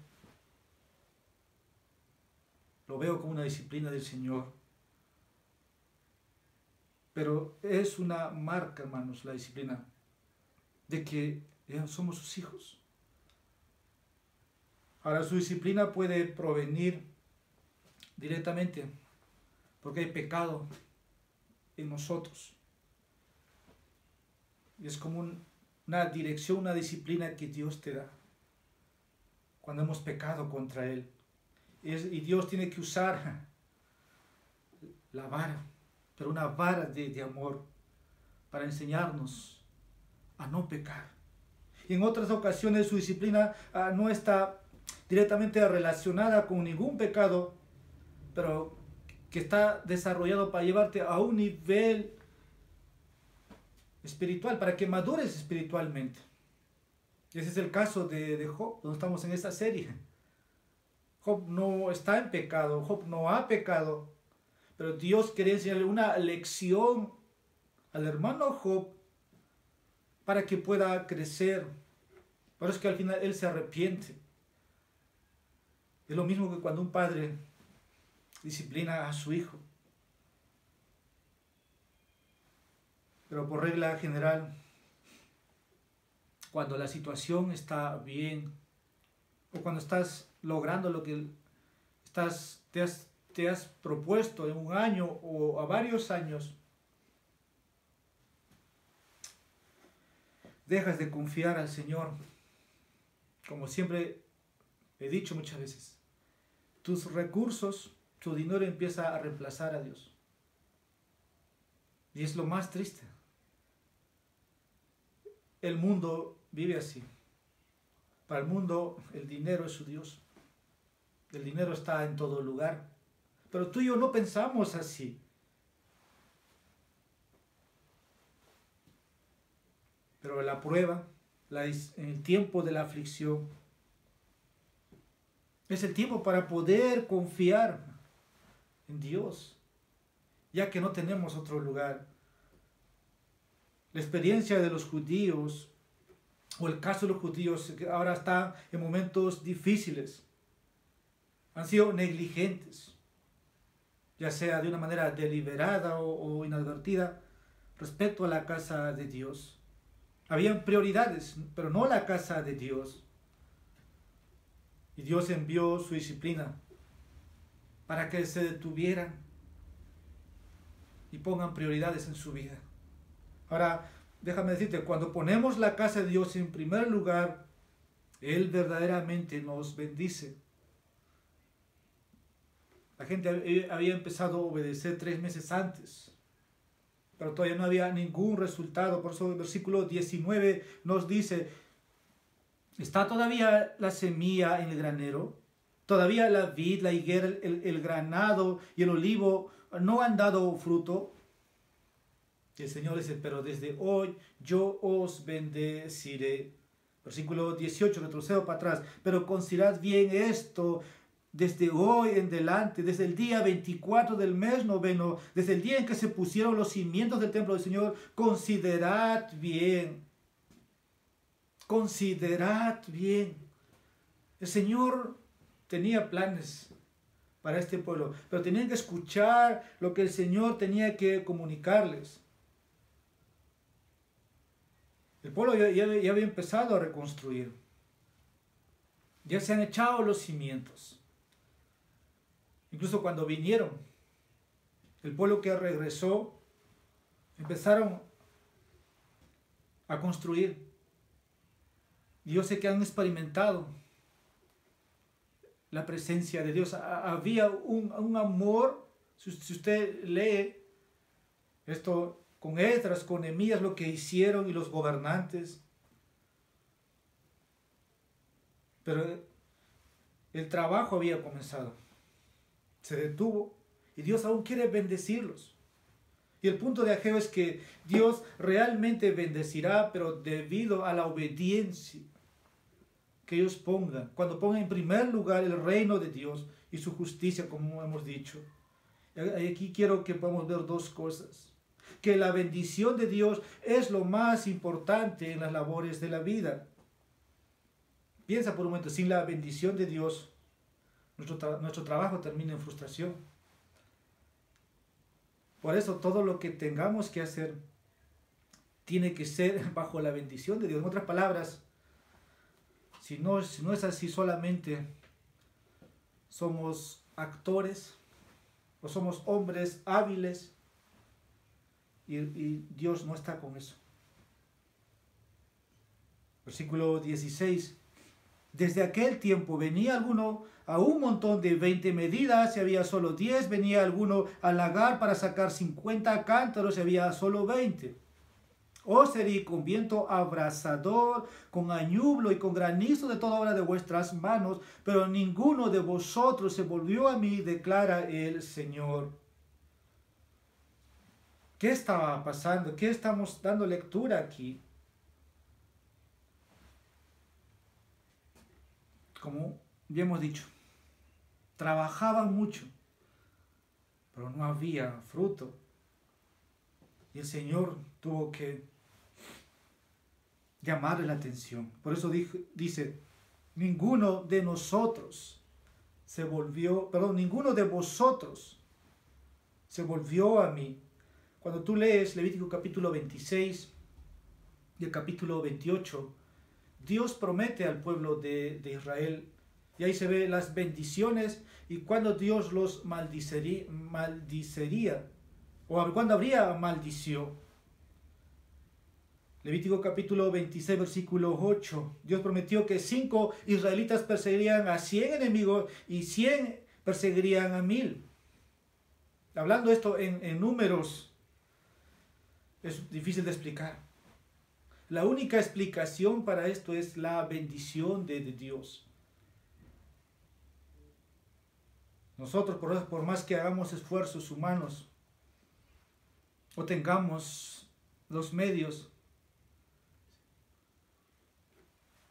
Lo veo como una disciplina del Señor. Pero es una marca, hermanos, la disciplina, de que somos sus hijos. Ahora, su disciplina puede provenir directamente porque hay pecado en nosotros. Y es como una dirección, una disciplina que Dios te da cuando hemos pecado contra Él. Y Dios tiene que usar la vara, pero una vara de amor para enseñarnos a no pecar. Y en otras ocasiones su disciplina no está directamente relacionada con ningún pecado, pero que está desarrollado para llevarte a un nivel espiritual, para que madures espiritualmente. Ese es el caso de Job, donde estamos en esta serie. Job no está en pecado, Job no ha pecado, pero Dios quería enseñarle una lección al hermano Job para que pueda crecer. Por eso es que al final él se arrepiente. Es lo mismo que cuando un padre disciplina a su hijo. Pero por regla general, cuando la situación está bien, o cuando estás logrando lo que te has propuesto en un año o a varios años, dejas de confiar al Señor. Como siempre he dicho muchas veces, tus recursos, tu dinero empieza a reemplazar a Dios. Y es lo más triste. El mundo vive así. Para el mundo el dinero es su Dios. El dinero está en todo lugar. Pero tú y yo no pensamos así. Pero la prueba, en el tiempo de la aflicción, es el tiempo para poder confiar en Dios, ya que no tenemos otro lugar. La experiencia de los judíos, o el caso de los judíos, que ahora están en momentos difíciles, han sido negligentes, ya sea de una manera deliberada o inadvertida, respecto a la casa de Dios. Habían prioridades, pero no la casa de Dios. Y Dios envió su disciplina para que se detuvieran y pongan prioridades en su vida. Ahora, déjame decirte, cuando ponemos la casa de Dios en primer lugar, Él verdaderamente nos bendice. La gente había empezado a obedecer 3 meses antes, pero todavía no había ningún resultado. Por eso el versículo 19 nos dice, ¿está todavía la semilla en el granero? ¿Todavía la vid, la higuera, el granado y el olivo no han dado fruto? Y el Señor dice, pero desde hoy yo os bendeciré. Versículo 18, retrocedo para atrás. Pero considerad bien esto, desde hoy en adelante, desde el día 24 del mes noveno, desde el día en que se pusieron los cimientos del templo del Señor, considerad bien. Considerad bien. El Señor tenía planes para este pueblo, pero tenían que escuchar lo que el Señor tenía que comunicarles. El pueblo ya había empezado a reconstruir. Ya se han echado los cimientos. Incluso cuando vinieron, el pueblo que regresó, empezaron a construir. Y yo sé que han experimentado la presencia de Dios. Había un amor, si usted lee esto con Esdras, con Nehemías, lo que hicieron y los gobernantes. Pero el trabajo había comenzado. Se detuvo y Dios aún quiere bendecirlos. Y el punto de Ageo es que Dios realmente bendecirá, pero debido a la obediencia que ellos pongan, cuando pongan en primer lugar el reino de Dios y su justicia, como hemos dicho. Aquí quiero que podamos ver dos cosas. Que la bendición de Dios es lo más importante en las labores de la vida. Piensa por un momento, sin la bendición de Dios, nuestro trabajo termina en frustración. Por eso todo lo que tengamos que hacer tiene que ser bajo la bendición de Dios. En otras palabras, si no es así, solamente somos actores o somos hombres hábiles y Dios no está con eso. Versículo 16. Desde aquel tiempo venía alguno a un montón de 20 medidas y había solo 10, venía alguno al lagar para sacar 50 cántaros y había solo 20. Os herí con viento abrasador, con añublo y con granizo de toda obra de vuestras manos, pero ninguno de vosotros se volvió a mí, declara el Señor. ¿Qué estaba pasando? ¿Qué estamos dando lectura aquí? Como ya hemos dicho, trabajaban mucho, pero no había fruto. Y el Señor tuvo que llamarle la atención. Por eso dice, ninguno de vosotros se volvió a mí. Cuando tú lees Levítico capítulo 26 y el capítulo 28, Dios promete al pueblo de Israel, y ahí se ve las bendiciones y cuando Dios los maldicería, o cuando habría maldición. Levítico capítulo 26, versículo 8. Dios prometió que 5 israelitas perseguirían a 100 enemigos y 100 perseguirían a 1000. Hablando esto en números, es difícil de explicar. La única explicación para esto es la bendición de Dios. Nosotros, por más que hagamos esfuerzos humanos o tengamos los medios,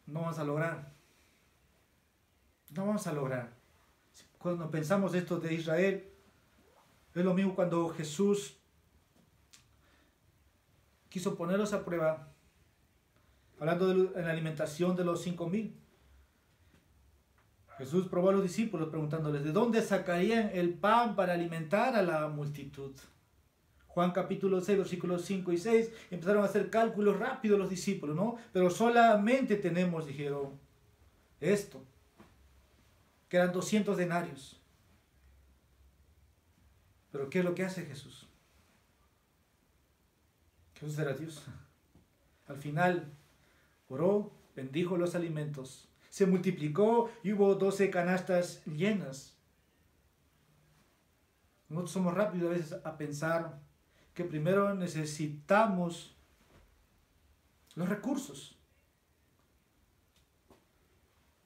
no vamos a lograr. No vamos a lograr. Cuando pensamos esto de Israel, es lo mismo cuando Jesús quiso ponerlos a prueba, hablando de la alimentación de los 5000. Jesús probó a los discípulos preguntándoles, ¿de dónde sacarían el pan para alimentar a la multitud? Juan capítulo 6, versículos 5 y 6, empezaron a hacer cálculos rápidos los discípulos, ¿no? Pero solamente tenemos, dijeron, esto, que eran 200 denarios. Pero ¿qué es lo que hace Jesús? Jesús era Dios. Al final, oró, bendijo los alimentos, se multiplicó y hubo 12 canastas llenas. Nosotros somos rápidos a veces a pensar que primero necesitamos los recursos,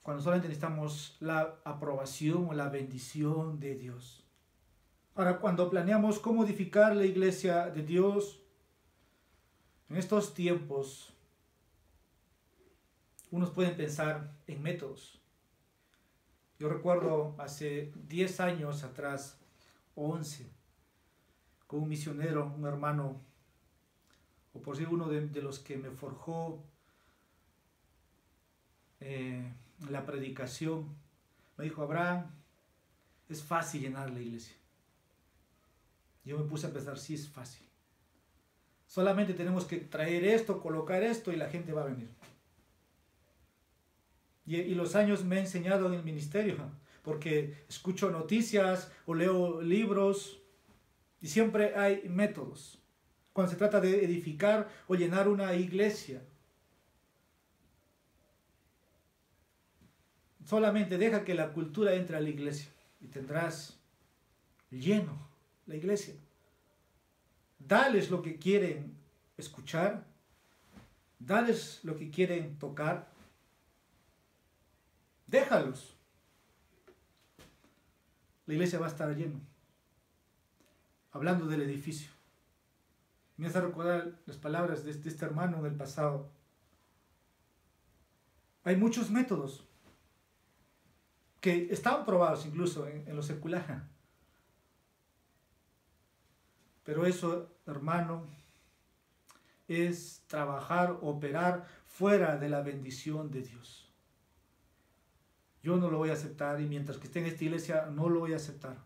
cuando solamente necesitamos la aprobación o la bendición de Dios. Ahora, cuando planeamos cómo edificar la iglesia de Dios, en estos tiempos, unos pueden pensar en métodos. Yo recuerdo hace 10 años atrás, 11, con un misionero, un hermano, o por decir uno de los que me forjó la predicación, me dijo, Abraham, es fácil llenar la iglesia. Yo me puse a pensar, sí es fácil. Solamente tenemos que traer esto, colocar esto y la gente va a venir. Y los años me han enseñado en el ministerio, porque escucho noticias o leo libros y siempre hay métodos. Cuando se trata de edificar o llenar una iglesia, solamente deja que la cultura entre a la iglesia y tendrás lleno la iglesia. Dales lo que quieren escuchar, dales lo que quieren tocar, déjalos. La iglesia va a estar llena. Hablando del edificio, me hace recordar las palabras de este hermano en el pasado. Hay muchos métodos que están probados incluso en lo secular. Pero eso, hermano, es trabajar, operar fuera de la bendición de Dios. Yo no lo voy a aceptar y mientras que esté en esta iglesia no lo voy a aceptar.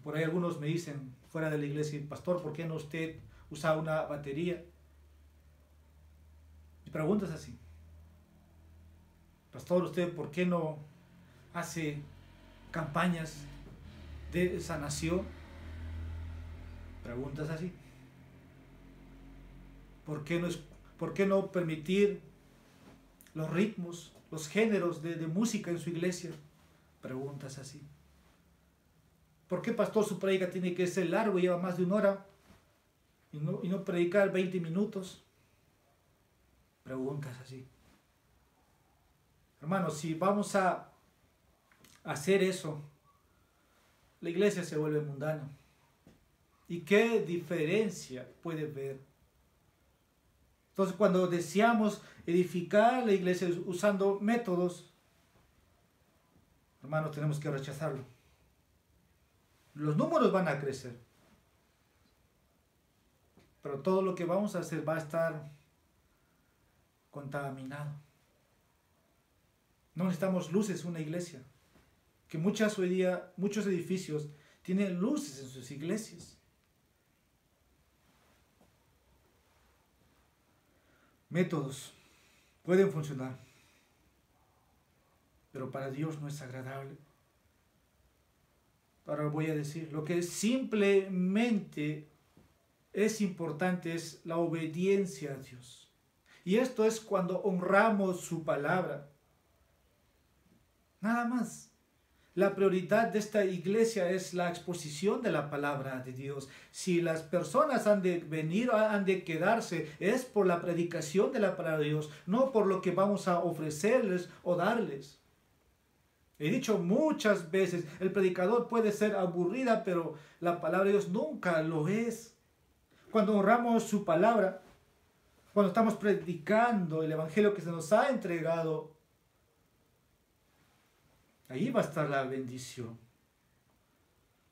Por ahí algunos me dicen fuera de la iglesia, pastor, ¿por qué no usted usa una batería? Mi pregunta es así. Pastor, ¿usted por qué no hace campañas de sanación? Preguntas así. ¿Por qué no permitir los ritmos, los géneros de música en su iglesia? Preguntas así. ¿Por qué, pastor, su predica tiene que ser largo y lleva más de 1 hora y no predicar 20 minutos? Preguntas así. Hermanos, si vamos a hacer eso, la iglesia se vuelve mundana. ¿Y qué diferencia puede ver? Entonces, cuando deseamos edificar la iglesia usando métodos, hermanos, tenemos que rechazarlo. Los números van a crecer, pero todo lo que vamos a hacer va a estar contaminado. No necesitamos luces en una iglesia, que hoy día muchos edificios tienen luces en sus iglesias. Métodos pueden funcionar, pero para Dios no es agradable. Ahora voy a decir, lo que simplemente es importante es la obediencia a Dios. Y esto es cuando honramos su palabra. Nada más. La prioridad de esta iglesia es la exposición de la palabra de Dios. Si las personas han de venir o han de quedarse, es por la predicación de la palabra de Dios, no por lo que vamos a ofrecerles o darles. He dicho muchas veces, el predicador puede ser aburrida, pero la palabra de Dios nunca lo es. Cuando honramos su palabra, cuando estamos predicando el evangelio que se nos ha entregado, ahí va a estar la bendición.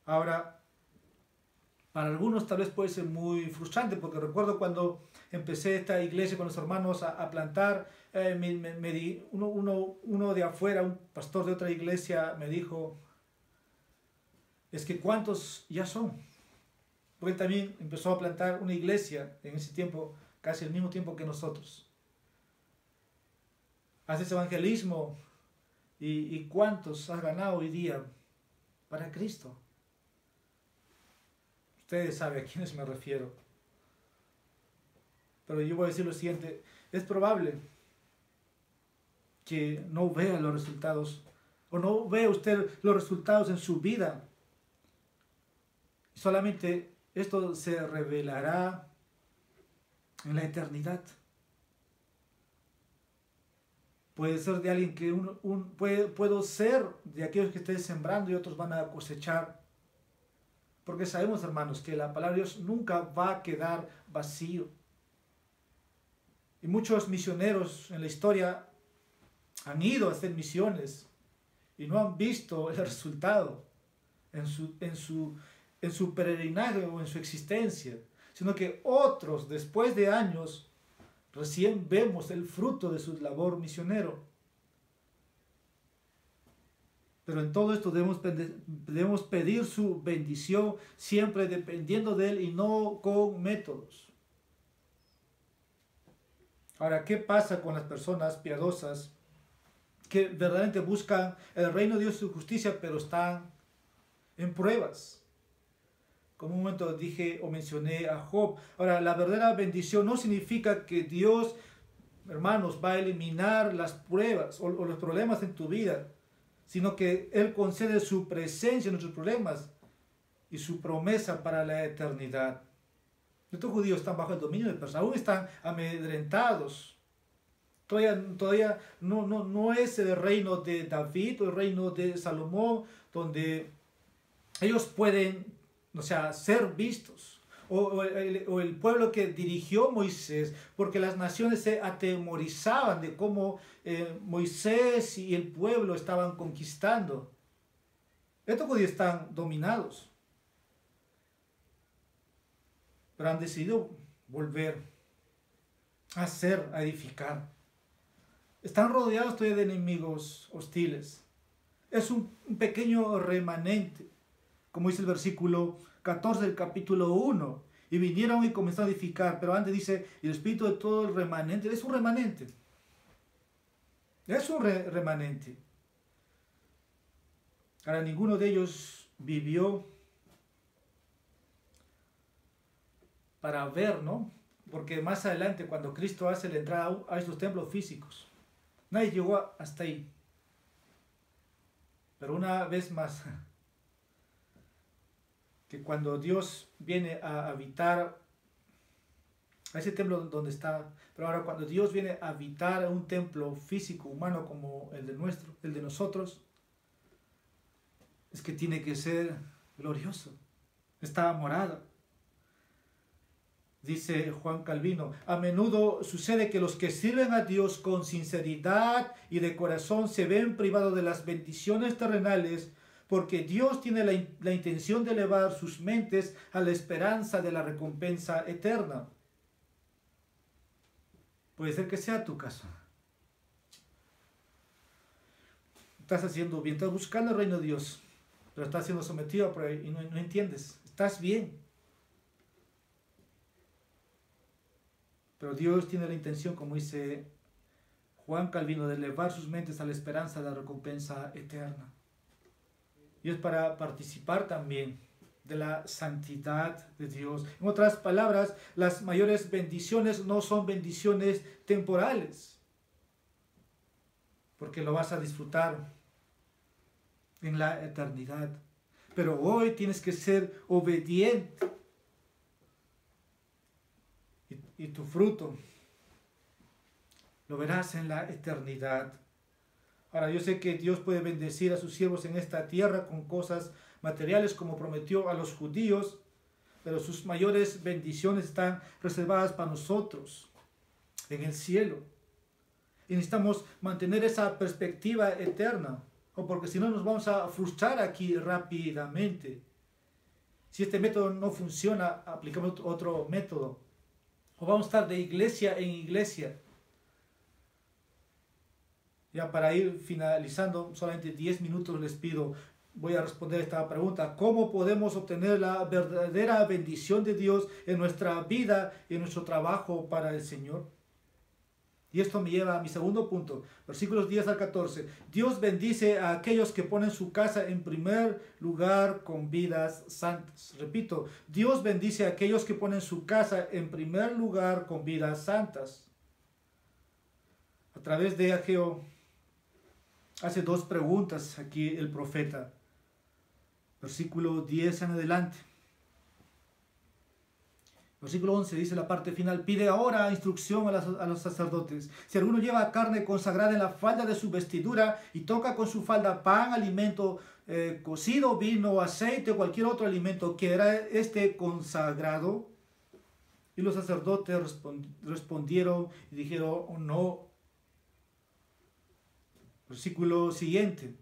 Ahora, para algunos tal vez puede ser muy frustrante, porque recuerdo cuando empecé esta iglesia con los hermanos a plantar, uno de afuera, un pastor de otra iglesia, me dijo, es que ¿cuántos ya son? Porque él también empezó a plantar una iglesia en ese tiempo, casi al mismo tiempo que nosotros. Haces evangelismo y ¿cuántos has ganado hoy día para Cristo? Ustedes saben a quiénes me refiero. Pero yo voy a decir lo siguiente, es probable que no vea los resultados, o no vea usted los resultados en su vida. Solamente esto se revelará en la eternidad. Puede ser de alguien que puedo ser de aquellos que estén sembrando y otros van a cosechar. Porque sabemos, hermanos, que la palabra de Dios nunca va a quedar vacío. Y muchos misioneros en la historia han ido a hacer misiones y no han visto el resultado en su peregrinaje o en su existencia, sino que otros, después de años, recién vemos el fruto de su labor misionero. Pero en todo esto debemos pedir su bendición, siempre dependiendo de Él y no con métodos. Ahora, ¿qué pasa con las personas piadosas que verdaderamente buscan el reino de Dios y su justicia, pero están en pruebas? Como un momento dije o mencioné a Job. Ahora, la verdadera bendición no significa que Dios, hermanos, va a eliminar las pruebas o los problemas en tu vida, sino que Él concede su presencia en nuestros problemas y su promesa para la eternidad. Estos judíos están bajo el dominio de personas, aún están amedrentados. Todavía no es el reino de David o el reino de Salomón, donde ellos pueden, ser vistos. O el pueblo que dirigió Moisés, porque las naciones se atemorizaban de cómo Moisés y el pueblo estaban conquistando. Estos judíos están dominados, pero han decidido volver a edificar. Están rodeados todavía de enemigos hostiles. Es un pequeño remanente, como dice el versículo 14 del capítulo 1. Y vinieron y comenzaron a edificar, pero antes dice, y el espíritu de todo el remanente, es un remanente. Es un remanente. Ahora, ninguno de ellos vivió para ver, ¿no? Porque más adelante, cuando Cristo hace la entrada a estos templos físicos, nadie llegó hasta ahí. Pero una vez más, que cuando Dios viene a habitar a ese templo donde está, pero ahora cuando Dios viene a habitar a un templo físico, humano como el de nosotros, es que tiene que ser glorioso. Está morada. Dice Juan Calvino, a menudo sucede que los que sirven a Dios con sinceridad y de corazón se ven privados de las bendiciones terrenales porque Dios tiene la intención de elevar sus mentes a la esperanza de la recompensa eterna. Puede ser que sea tu caso. Estás haciendo bien, estás buscando el reino de Dios, pero estás siendo sometido a prueba y no entiendes. Estás bien. Pero Dios tiene la intención, como dice Juan Calvino, de elevar sus mentes a la esperanza de la recompensa eterna. Y es para participar también de la santidad de Dios. En otras palabras, las mayores bendiciones no son bendiciones temporales, porque lo vas a disfrutar en la eternidad. Pero hoy tienes que ser obediente. Y tu fruto lo verás en la eternidad. Ahora, yo sé que Dios puede bendecir a sus siervos en esta tierra con cosas materiales como prometió a los judíos, pero sus mayores bendiciones están reservadas para nosotros en el cielo. Y necesitamos mantener esa perspectiva eterna, o porque si no nos vamos a frustrar aquí rápidamente. Si este método no funciona, aplicamos otro método. O vamos a estar de iglesia en iglesia. Ya para ir finalizando, solamente 10 minutos les pido, voy a responder esta pregunta. ¿Cómo podemos obtener la verdadera bendición de Dios en nuestra vida y en nuestro trabajo para el Señor? Y esto me lleva a mi segundo punto, versículos 10 al 14. Dios bendice a aquellos que ponen su casa en primer lugar con vidas santas. Repito, Dios bendice a aquellos que ponen su casa en primer lugar con vidas santas. A través de Ageo hace dos preguntas aquí el profeta. Versículo 10 en adelante. Versículo 11 dice la parte final, pide ahora instrucción a los sacerdotes. Si alguno lleva carne consagrada en la falda de su vestidura y toca con su falda pan, alimento cocido, vino, aceite o cualquier otro alimento, ¿quedará este consagrado? Y los sacerdotes respondieron y dijeron, no. Versículo siguiente.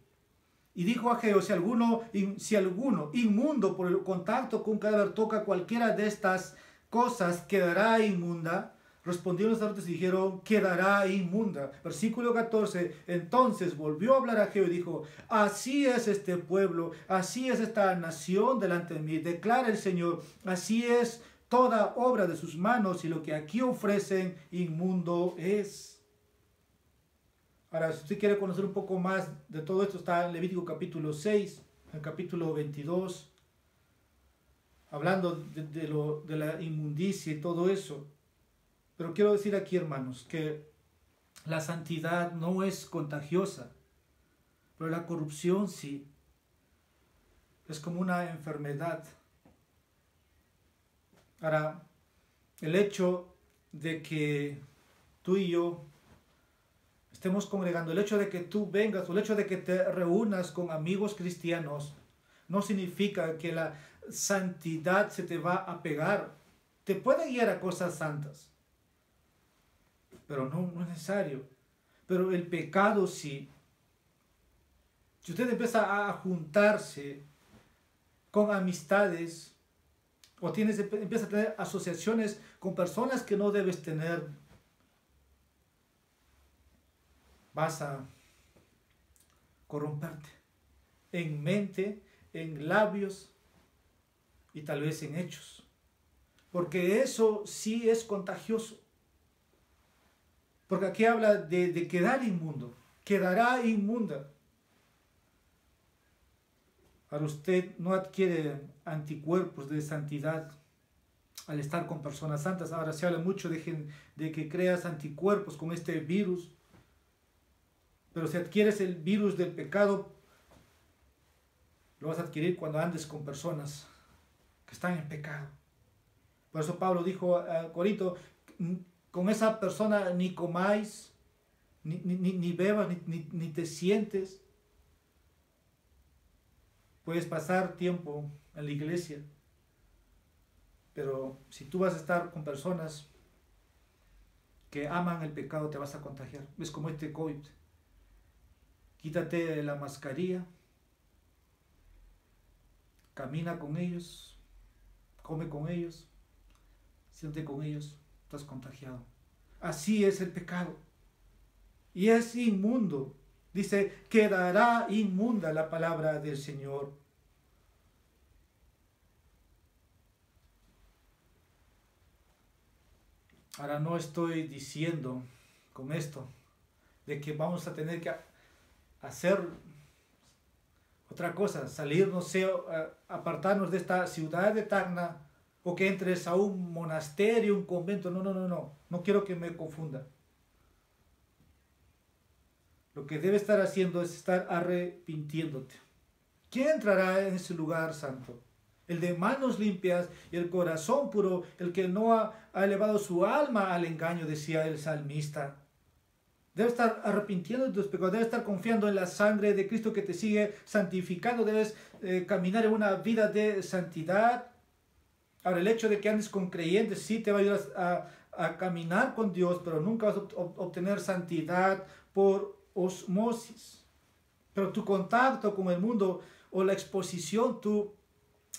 Y dijo Ageo, si alguno inmundo por el contacto con un cadáver toca cualquiera de estas cosas, quedará inmunda. Respondieron los sacerdotes y dijeron, quedará inmunda. Versículo 14, entonces volvió a hablar Ageo y dijo, así es este pueblo, así es esta nación delante de mí, declara el Señor, así es toda obra de sus manos, y lo que aquí ofrecen inmundo es. Ahora, si usted quiere conocer un poco más de todo esto, está en Levítico capítulo 6, el capítulo 22, hablando de la inmundicia y todo eso. Pero quiero decir aquí, hermanos, que la santidad no es contagiosa, pero la corrupción sí. Es como una enfermedad. Ahora, el hecho de que tú y yo estemos congregando, el hecho de que tú vengas, o el hecho de que te reúnas con amigos cristianos, no significa que la santidad se te va a pegar. Te puede guiar a cosas santas, pero no es necesario. Pero el pecado sí. Si usted empieza a juntarse con amistades, o empieza a tener asociaciones con personas que no debes tener, vas a corromperte en mente, en labios y tal vez en hechos. Porque eso sí es contagioso. Porque aquí habla de quedar inmundo, quedará inmunda. Ahora usted no adquiere anticuerpos de santidad al estar con personas santas. Ahora se habla mucho de que creas anticuerpos con este virus. Pero si adquieres el virus del pecado, lo vas a adquirir cuando andes con personas que están en pecado. Por eso Pablo dijo a Corinto, con esa persona ni comáis, ni bebas, ni te sientes. Puedes pasar tiempo en la iglesia, pero si tú vas a estar con personas que aman el pecado, te vas a contagiar. Es como este COVID. Quítate la mascarilla, camina con ellos, come con ellos, siente con ellos, estás contagiado. Así es el pecado. Y es inmundo. Dice, quedará inmunda la palabra del Señor. Ahora no estoy diciendo con esto de que vamos a tener que hacer otra cosa, salir, no sé, apartarnos de esta ciudad de Tacna, o que entres a un monasterio, un convento. No quiero que me confunda. Lo que debe estar haciendo es estar arrepintiéndote. ¿Quién entrará en ese lugar santo? El de manos limpias y el corazón puro, el que no ha elevado su alma al engaño, decía el salmista. Debes estar arrepintiendo de tus pecados, debes estar confiando en la sangre de Cristo que te sigue santificando, debes caminar en una vida de santidad. Ahora, el hecho de que andes con creyentes sí te va a ayudar a caminar con Dios, pero nunca vas a obtener santidad por osmosis. Pero tu contacto con el mundo o la exposición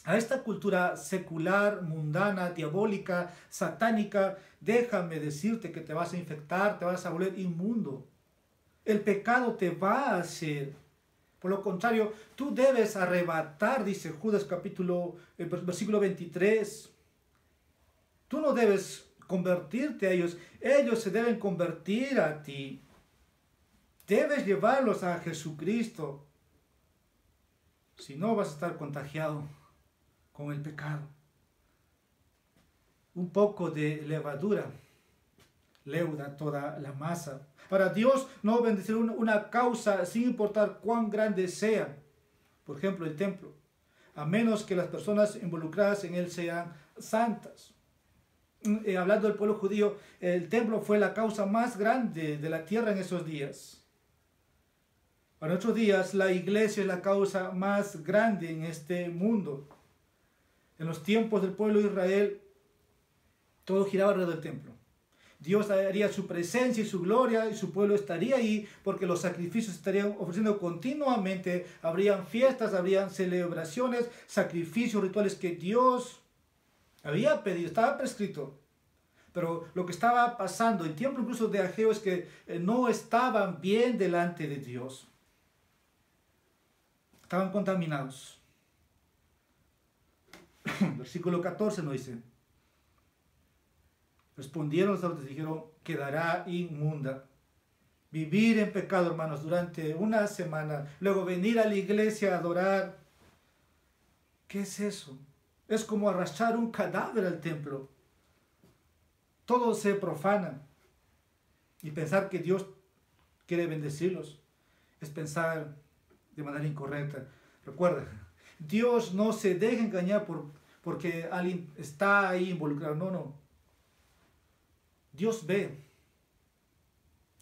a esta cultura secular, mundana, diabólica, satánica, déjame decirte que te vas a infectar, te vas a volver inmundo. El pecado te va a hacer. Por lo contrario, tú debes arrebatar, dice Judas versículo 23. Tú no debes convertirte a ellos, ellos se deben convertir a ti. Debes llevarlos a Jesucristo. Si no, vas a estar contagiado con el pecado. Un poco de levadura leuda toda la masa. Para Dios no bendecir una causa sin importar cuán grande sea. Por ejemplo, el templo. A menos que las personas involucradas en él sean santas. Hablando del pueblo judío, el templo fue la causa más grande de la tierra en esos días. Para nuestros días, la iglesia es la causa más grande en este mundo. En los tiempos del pueblo de Israel, todo giraba alrededor del templo. Dios daría su presencia y su gloria y su pueblo estaría ahí porque los sacrificios estarían ofreciendo continuamente. Habrían fiestas, habrían celebraciones, sacrificios, rituales que Dios había pedido, estaba prescrito. Pero lo que estaba pasando en tiempo incluso de Ageo es que no estaban bien delante de Dios. Estaban contaminados. Versículo 14 nos dice: respondieron los sacerdotes y dijeron: quedará inmunda. Vivir en pecado, hermanos, durante una semana, luego venir a la iglesia a adorar. ¿Qué es eso? Es como arrastrar un cadáver al templo. Todo se profana. Y pensar que Dios quiere bendecirlos es pensar de manera incorrecta. Recuerda, Dios no se deja engañar porque alguien está ahí involucrado. No, no. Dios ve.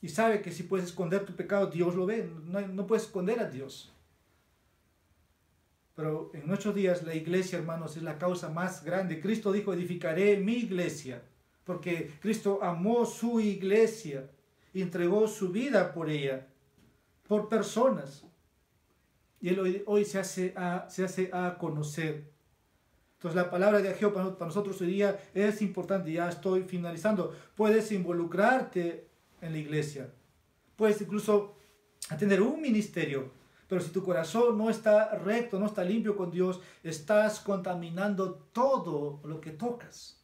Y sabe que si puedes esconder tu pecado, Dios lo ve. No puedes esconder a Dios. Pero en nuestros días la iglesia, hermanos, es la causa más grande. Cristo dijo: edificaré mi iglesia. Porque Cristo amó su iglesia. Entregó su vida por ella. Por personas. Y Él hoy se hace a conocer. Entonces la palabra de Ageo para nosotros hoy día es importante. Ya estoy finalizando. Puedes involucrarte en la iglesia. Puedes incluso tener un ministerio. Pero si tu corazón no está recto, no está limpio con Dios, estás contaminando todo lo que tocas.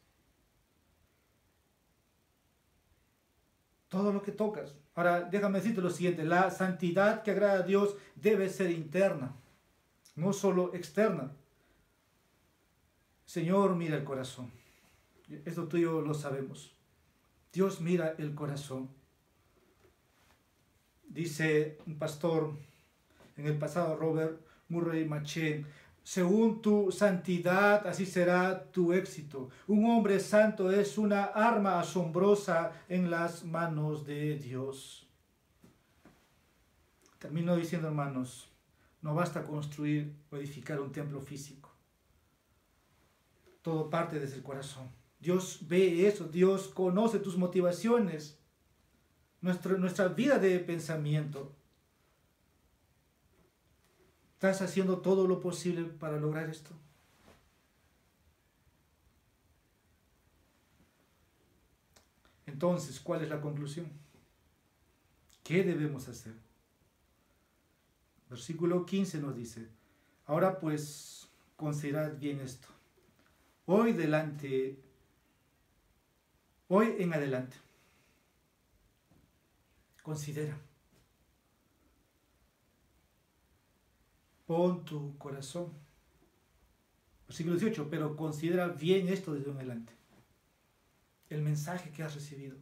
Todo lo que tocas. Ahora, déjame decirte lo siguiente. La santidad que agrada a Dios debe ser interna, no solo externa. Señor, mira el corazón. Esto tú y yo lo sabemos. Dios mira el corazón. Dice un pastor en el pasado, Robert Murray Machen: según tu santidad, así será tu éxito. Un hombre santo es una arma asombrosa en las manos de Dios. Termino diciendo, hermanos, no basta construir o edificar un templo físico. Todo parte desde el corazón. Dios ve eso, Dios conoce tus motivaciones, nuestra vida de pensamiento. ¿Estás haciendo todo lo posible para lograr esto? Entonces, ¿cuál es la conclusión? ¿Qué debemos hacer? Versículo 15 nos dice: ahora pues, considerad bien esto. Hoy en adelante, considera. Pon tu corazón. Versículo 18: pero considera bien esto desde en adelante. El mensaje que has recibido.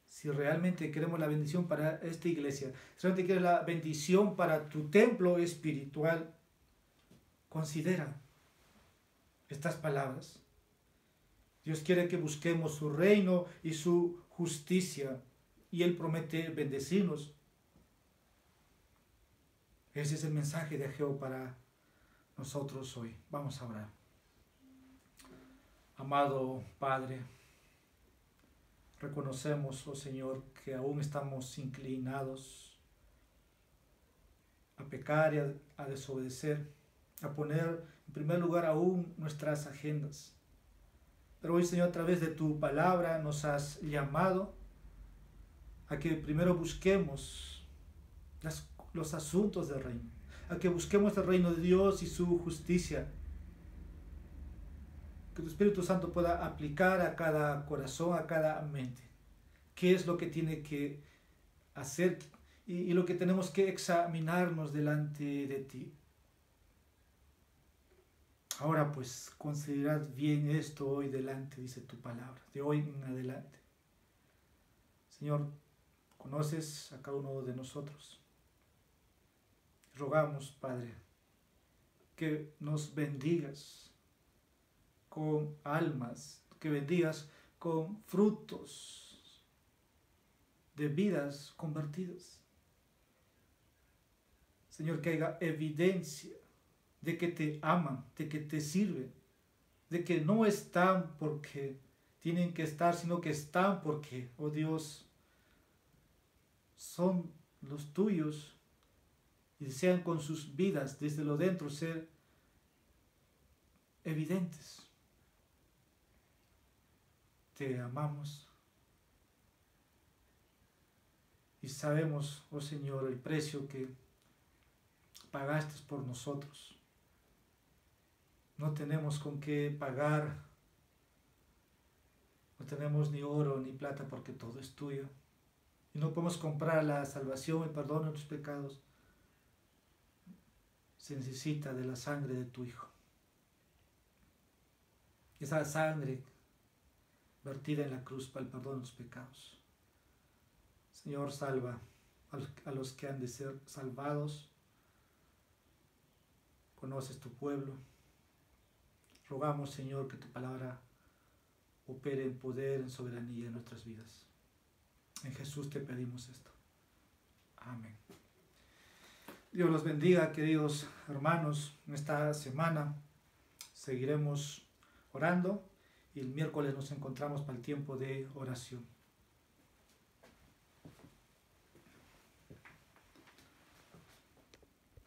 Si realmente queremos la bendición para esta iglesia, si realmente quieres la bendición para tu templo espiritual, considera estas palabras. Dios quiere que busquemos su reino y su justicia, y Él promete bendecirnos. Ese es el mensaje de Ageo para nosotros hoy. Vamos a orar. Amado Padre, reconocemos, oh Señor, que aún estamos inclinados a pecar y a desobedecer, a poner en primer lugar aún nuestras agendas. Pero hoy, Señor, a través de tu palabra nos has llamado a que primero busquemos los asuntos del reino, a que busquemos el reino de Dios y su justicia. Que tu Espíritu Santo pueda aplicar a cada corazón, a cada mente, qué es lo que tiene que hacer y lo que tenemos que examinarnos delante de ti. Ahora pues, considerad bien esto hoy delante, dice tu palabra, de hoy en adelante. Señor, conoces a cada uno de nosotros. Rogamos, Padre, que nos bendigas con almas, que bendigas con frutos de vidas convertidas. Señor, que haya evidencia de que te aman, de que te sirven, de que no están porque tienen que estar, sino que están porque, oh Dios, son los tuyos y desean con sus vidas desde lo dentro ser evidentes. te amamos y sabemos, oh Señor, el precio que pagaste por nosotros. No tenemos con qué pagar, no tenemos ni oro ni plata porque todo es tuyo. Y no podemos comprar la salvación y perdón de nuestros pecados. Se necesita de la sangre de tu Hijo. Esa sangre vertida en la cruz para el perdón de los pecados. Señor, salva a los que han de ser salvados. Conoces tu pueblo. Rogamos, Señor, que tu palabra opere en poder, en soberanía en nuestras vidas. En Jesús te pedimos esto. Amén. Dios los bendiga, queridos hermanos. En esta semana seguiremos orando y el miércoles nos encontramos para el tiempo de oración.